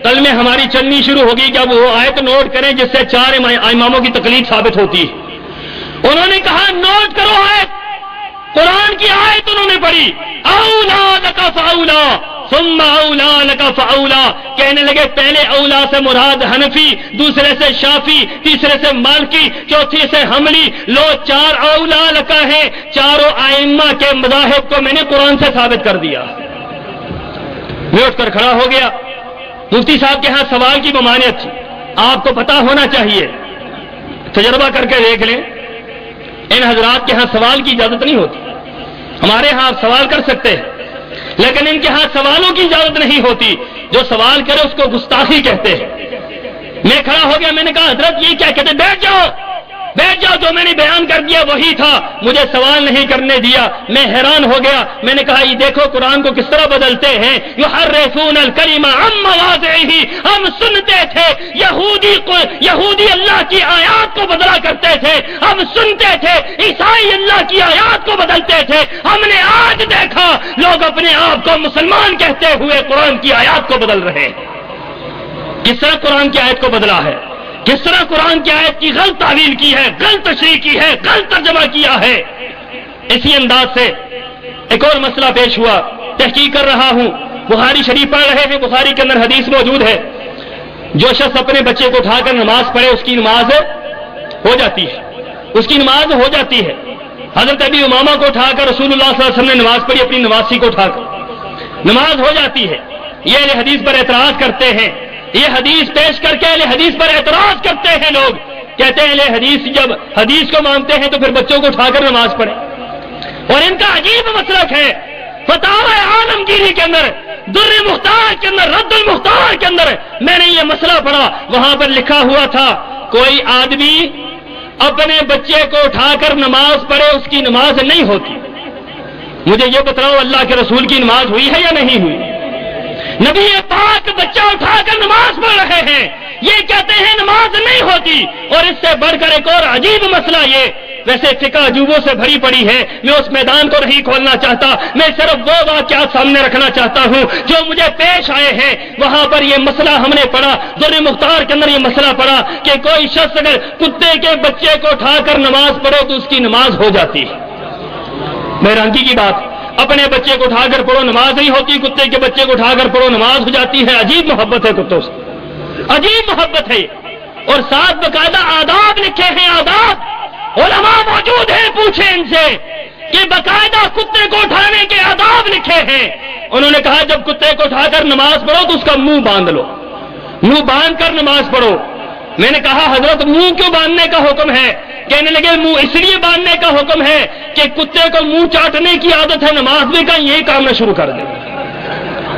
کل میں ہماری چلنی شروع ہوگی کہ اب وہ آیت نوٹ کریں جس سے 4 اماموں کی تقلید ثابت ہوتی ہے۔ انہوں نے کہا نوٹ کرو آیت، قرآن کی آیت انہوں نے پڑھی، اولا لک فاولا ثم اولا لک فاولا، کہنے لگے پہلے اولا سے مراد حنفی، دوسرے سے شافی، تیسرے سے مالکی، چوتھی سے حنبلی، لو 4 اولا لکا ہے۔ چاروں ائمہ کے مذاہب کو میں نے قرآن سے ثابت کر دیا۔ میں اٹھ کر کھڑا ہو گیا۔ مفتی صاحب کے ہاں سوال کی ممانعت تھی، آپ کو پتا ہونا چاہیے، تجربہ کر کے دیکھ لیں، ان حضرات کے ہاں سوال کی اجازت نہیں ہوتی۔ ہمارے ہاں آپ سوال کر سکتے ہیں لیکن ان کے ہاں سوالوں کی اجازت نہیں ہوتی، جو سوال کرے اس کو گستاخی کہتے ہیں۔ میں کھڑا ہو گیا، میں نے کہا حضرت یہ کیا کہتے ہیں؟ بیٹھ جاؤ بیٹھ جاؤ، جو میں نے بیان کر دیا وہی تھا، مجھے سوال نہیں کرنے دیا۔ میں حیران ہو گیا، میں نے کہا یہ دیکھو قرآن کو کس طرح بدلتے ہیں، یحرفون الکلم عن مواضعہ۔ ہم سنتے تھے یہودی اللہ کی آیات کو بدلا کرتے تھے، ہم سنتے تھے عیسائی اللہ کی آیات کو بدلتے تھے، ہم نے آج دیکھا لوگ اپنے آپ کو مسلمان کہتے ہوئے قرآن کی آیات کو بدل رہے ہیں۔ کس طرح قرآن کی آیت کو بدلا ہے، کس طرح قرآن کی آیت کی غلط تعویل کی ہے، غلط تشریح کی ہے، غلط ترجمہ کیا ہے۔ اسی انداز سے ایک اور مسئلہ پیش ہوا، تحقیق کر رہا ہوں، بخاری شریف پڑھ رہے ہیں، بخاری کے اندر حدیث موجود ہے جو شخص اپنے بچے کو اٹھا کر نماز پڑھے اس کی نماز ہو جاتی ہے، اس کی نماز ہو جاتی ہے۔ حضرت ابی امامہ کو اٹھا کر رسول اللہ صلی اللہ علیہ وسلم نے نماز پڑھی، اپنی نوازی کو اٹھا کر نماز ہو جاتی ہے۔ یہ اہل حدیث پر اعتراض کرتے ہیں، یہ حدیث پیش کر کے اہل حدیث پر اعتراض کرتے ہیں لوگ، کہتے ہیں اہل حدیث جب حدیث کو مانتے ہیں تو پھر بچوں کو اٹھا کر نماز پڑھیں۔ اور ان کا عجیب مسلک ہے، فتاوی عالمگیری کے اندر، در مختار کے اندر، رد المختار کے اندر میں نے یہ مسئلہ پڑھا، وہاں پر لکھا ہوا تھا کوئی آدمی اپنے بچے کو اٹھا کر نماز پڑھے اس کی نماز نہیں ہوتی۔ مجھے یہ بتاؤ اللہ کے رسول کی نماز ہوئی ہے یا نہیں ہوئی؟ نبی پاک بچہ اٹھا کر نماز پڑھ رہے ہیں، یہ کہتے ہیں نماز نہیں ہوتی. اور اس سے بڑھ کر ایک اور عجیب مسئلہ یہ، ویسے فقہ عجوبوں سے بھری پڑی ہے، میں اس میدان کو نہیں کھولنا چاہتا، میں صرف وہ واقعات سامنے رکھنا چاہتا ہوں جو مجھے پیش آئے ہیں. وہاں پر یہ مسئلہ ہم نے پڑھا، در مختار کے اندر یہ مسئلہ پڑھا کہ کوئی شخص اگر کتے کے بچے کو اٹھا کر نماز پڑھے تو اس کی نماز ہو جاتی ہے. حیرانگی کی بات، اپنے بچے کو اٹھا کر پڑھو نماز نہیں ہوتی، کتے کے بچے کو اٹھا کر پڑھو نماز ہو جاتی ہے. عجیب محبت ہے کتوں سے، عجیب محبت ہے. اور ساتھ باقاعدہ آداب لکھے ہیں، آداب علماء موجود ہیں، پوچھیں ان سے کہ باقاعدہ کتے کو اٹھانے کے آداب لکھے ہیں. انہوں نے کہا جب کتے کو اٹھا کر نماز پڑھو تو اس کا منہ باندھ لو، منہ باندھ کر نماز پڑھو. میں نے کہا حضرت منہ کیوں باندھنے کا حکم ہے؟ کہنے لگے منہ اس لیے باندھنے کا حکم ہے کہ کتے کو منہ چاٹنے کی عادت ہے، نماز میں کہیں یہی کام نہ شروع کر دے،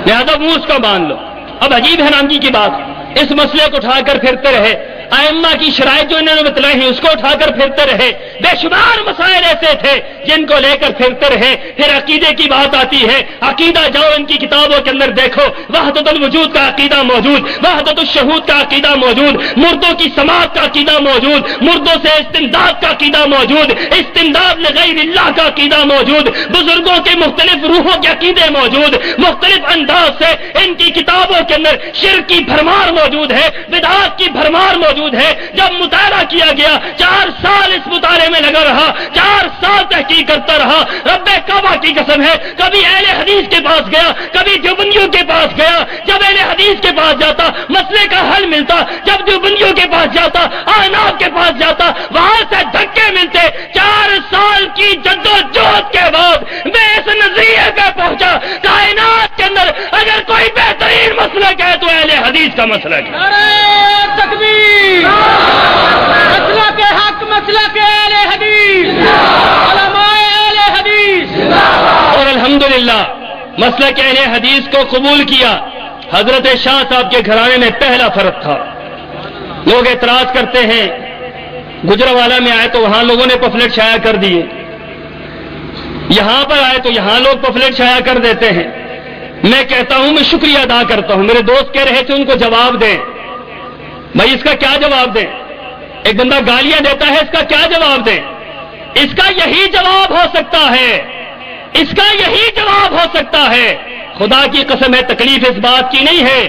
لہذا منہ اس کا باندھ لو. اب عجیب حیرانگی کی بات، اس مسئلے کو اٹھا کر پھرتے رہے، ائمہ کی شرائط جو انہوں نے بتلائی ہیں اس کو اٹھا کر پھرتے رہے. بے شمار مسائل ایسے تھے جن کو لے کر پھرتے رہے. پھر عقیدے کی بات آتی ہے، عقیدہ جاؤ ان کی کتابوں کے اندر دیکھو، وحدت الوجود کا عقیدہ موجود، وحدت الشہود کا عقیدہ موجود، مردوں کی سماعت کا عقیدہ موجود، مردوں سے استمداد کا عقیدہ موجود، استمداد لغیر اللہ کا عقیدہ موجود، بزرگوں کے مختلف روحوں کے عقیدے موجود. مختلف انداز سے ان کی کتابوں کے اندر شرک کی بھرمار موجود ہے، بدعات کی بھرمار موجود ہے. جب مطالعہ کیا گیا، 4 سال اس مطالعے میں لگا رہا، 4 سال تحقیق کرتا رہا. رب کعبہ کی قسم ہے، کبھی اہل حدیث کے پاس گیا، کبھی دیوبندیوں کے پاس گیا. جب اہل حدیث کے پاس جاتا مسئلے کا حل ملتا، جب دیوبندیوں کے پاس جاتا، احناف کے پاس جاتا، وہاں سے دھکے ملتے. 4 سال کی جدوجہد کے بعد میں اس نظریے پہ پہنچا، کائنات کے اندر اگر کوئی بہترین مسلک ہے تو اہل حدیث کا مسلک ہے. مسئلہ کے حق، مسئلہ کے اہل حدیث، علماء اہل حدیث. اور الحمدللہ مسلک اہل حدیث کو قبول کیا. حضرت شاہ صاحب کے گھرانے میں پہلا فرد تھا. لوگ اعتراض کرتے ہیں، گجرانوالہ میں آئے تو وہاں لوگوں نے پفلٹ شائع کر دیے، یہاں پر آئے تو یہاں لوگ پفلٹ شائع کر دیتے ہیں. میں کہتا ہوں، میں شکریہ ادا کرتا ہوں، میرے دوست کہہ رہے تھے ان کو جواب دیں. بھائی اس کا کیا جواب دیں؟ ایک بندہ گالیاں دیتا ہے، اس کا کیا جواب دیں؟ اس کا یہی جواب ہو سکتا ہے، اس کا یہی جواب ہو سکتا ہے. خدا کی قسم ہے، تکلیف اس بات کی نہیں ہے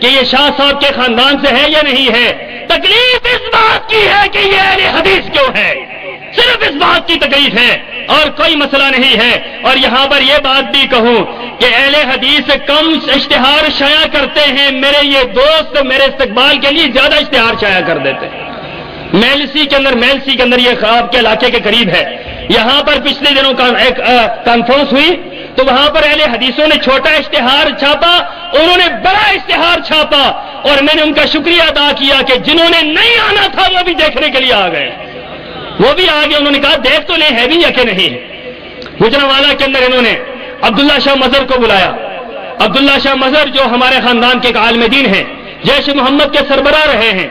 کہ یہ شاہ صاحب کے خاندان سے ہے یا نہیں ہے، تکلیف اس بات کی ہے کہ یہ اہل حدیث کیوں ہے. صرف اس بات کی تکلیف ہے اور کوئی مسئلہ نہیں ہے. اور یہاں پر یہ بات بھی کہوں کہ اہل حدیث کم اشتہار شائع کرتے ہیں، میرے یہ دوست میرے استقبال کے لیے زیادہ اشتہار شائع کر دیتے ہیں. میلسی کے اندر یہ آپ کے علاقے کے قریب ہے، یہاں پر پچھلے دنوں کا ایک کانفرنس ہوئی تو وہاں پر اہل حدیثوں نے چھوٹا اشتہار چھاپا، انہوں نے بڑا اشتہار چھاپا. اور میں نے ان کا شکریہ ادا کیا کہ جنہوں نے نہیں آنا تھا وہ بھی دیکھنے کے لیے آ گئے، وہ بھی آگے. انہوں نے کہا دیکھ تو لیں ہے بھی یا کہ نہیں. گجرانوالہ کے اندر انہوں نے عبداللہ شاہ مظہر کو بلایا. عبداللہ شاہ مظہر جو ہمارے خاندان کے ایک عالم دین ہیں، جیش محمد کے سربراہ رہے ہیں،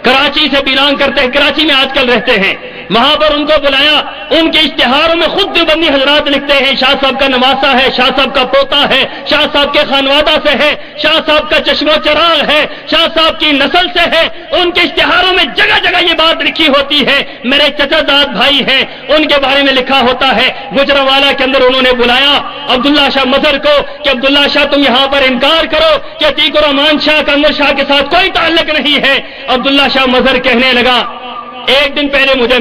کراچی سے بلانگ کرتے ہیں، کراچی میں آج کل رہتے ہیں. وہاں پر ان کو بلایا. ان کے اشتہاروں میں خود دیوبندی حضرات لکھتے ہیں، شاہ صاحب کا نواسا ہے، شاہ صاحب کا پوتا ہے، شاہ صاحب کے خانوادہ سے ہے، شاہ صاحب کا چشم و چراغ ہے، شاہ صاحب کی نسل سے ہے. ان کے اشتہاروں میں جگہ جگہ یہ بات لکھی ہوتی ہے. میرے چچا زاد بھائی ہیں، ان کے بارے میں لکھا ہوتا ہے. گجرانوالہ کے اندر انہوں نے بلایا عبداللہ شاہ مظہر کو کہ عبداللہ شاہ تم یہاں پر انکار کرو کہ عتیق الرحمان شاہ کنور شاہ کے ساتھ کوئی تعلق نہیں ہے. عبداللہ شاہ مظہر کہنے لگا، ایک دن پہلے مجھے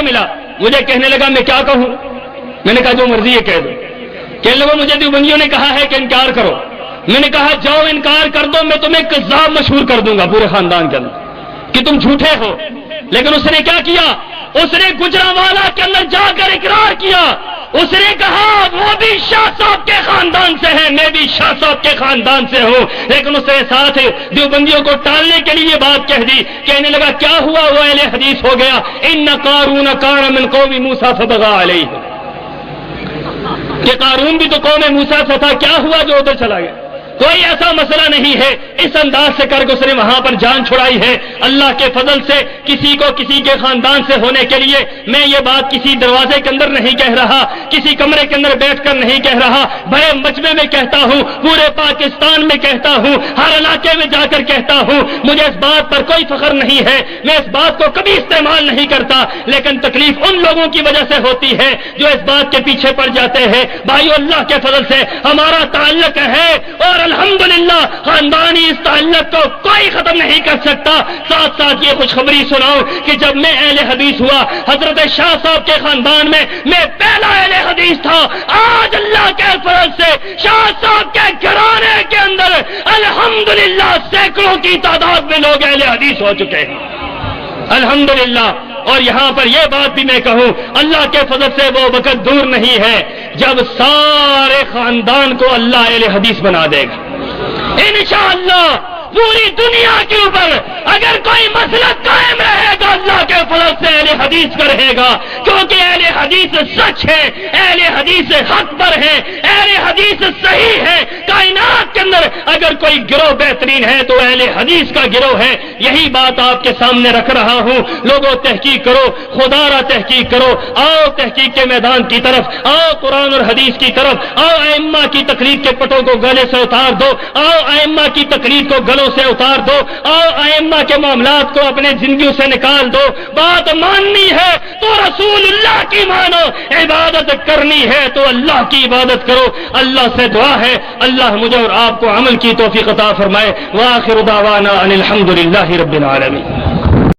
ملا، مجھے کہنے لگا میں کیا کہوں. میں نے کہا جو مرضی ہے کہہ دو. کہنے لگا مجھے دیوبندیوں نے کہا ہے کہ انکار کرو. میں نے کہا جاؤ انکار کر دو، میں تمہیں کذاب مشہور کر دوں گا پورے خاندان کے اندر کہ تم جھوٹے ہو. لیکن اس نے کیا کیا؟ اس نے گجرانوالہ کے اندر جا کر اقرار کیا. اس نے کہا وہ بھی شاہ صاحب کے خاندان سے ہے، میں بھی شاہ صاحب کے خاندان سے ہوں. لیکن اس نے ساتھ دیوبندیوں کو ٹالنے کے لیے یہ بات کہہ دی. کہنے لگا کیا ہوا؟ وہ اہل حدیث ہو گیا. ان قارون کان من قوم موسیٰ فبغى علیہ، کہ قارون بھی تو قوم موسیٰ سے تھا، کیا ہوا جو ادھر چلا گیا؟ کوئی ایسا مسئلہ نہیں ہے اس انداز سے کر کے اس نے وہاں پر جان چھڑائی ہے. اللہ کے فضل سے کسی کو کسی کے خاندان سے ہونے کے لیے میں یہ بات کسی دروازے کے اندر نہیں کہہ رہا, کسی کمرے کے اندر بیٹھ کر نہیں کہہ رہا, بڑے مجمع میں کہتا ہوں, پورے پاکستان میں کہتا ہوں, ہر علاقے میں جا کر کہتا ہوں. مجھے اس بات پر کوئی فخر نہیں ہے, میں اس بات کو کبھی استعمال نہیں کرتا, لیکن تکلیف ان لوگوں کی وجہ سے ہوتی ہے جو اس بات کے پیچھے پڑ جاتے ہیں. بھائیو, اللہ کے فضل سے ہمارا تعلق ہے اور الحمدللہ خاندانی اس تعلق کو کوئی ختم نہیں کر سکتا. ساتھ ساتھ یہ خوشخبری سناؤں کہ جب میں اہل حدیث ہوا, حضرت شاہ صاحب کے خاندان میں پہلا اہل حدیث تھا. آج اللہ کے فضل سے شاہ صاحب کے گھرانے کے اندر الحمدللہ سینکڑوں کی تعداد میں لوگ اہل حدیث ہو چکے ہیں الحمدللہ. اور یہاں پر یہ بات بھی میں کہوں, اللہ کے فضل سے وہ وقت دور نہیں ہے جب سارے خاندان کو اللہ اہل حدیث بنا دے گا انشاءاللہ. پوری دنیا کے اوپر اگر کوئی مسلک قائم رہے گا اللہ کے فضل سے اہل حدیث کا رہے گا, کیونکہ اہل حدیث سچ ہے, اہل حدیث حق پر ہے, اہل حدیث صحیح ہے. کائنات کے اندر اگر کوئی گروہ بہترین ہے تو اہل حدیث کا گروہ ہے. یہی بات آپ کے سامنے رکھ رہا ہوں. لوگوں تحقیق کرو, خدا را تحقیق کرو, آؤ تحقیق کے میدان کی طرف, آؤ قرآن اور حدیث کی طرف, آؤ ائمہ کی تقلید کے پٹوں کو گلے سے اتار دو, آؤ ائمہ کی تقلید کو گلوں سے اتار دو, آؤ ائمہ کے معاملات کو اپنے زندگیوں سے نکال دو. بات ماننی ہے تو رسول اللہ کی مانو, عبادت کرنی ہے تو اللہ کی عبادت کرو. اللہ سے دعا ہے اللہ مجھے اور آپ کو عمل کی توفیق عطا فرمائے. وآخر دعوانا ان الحمد للہ رب العالمین.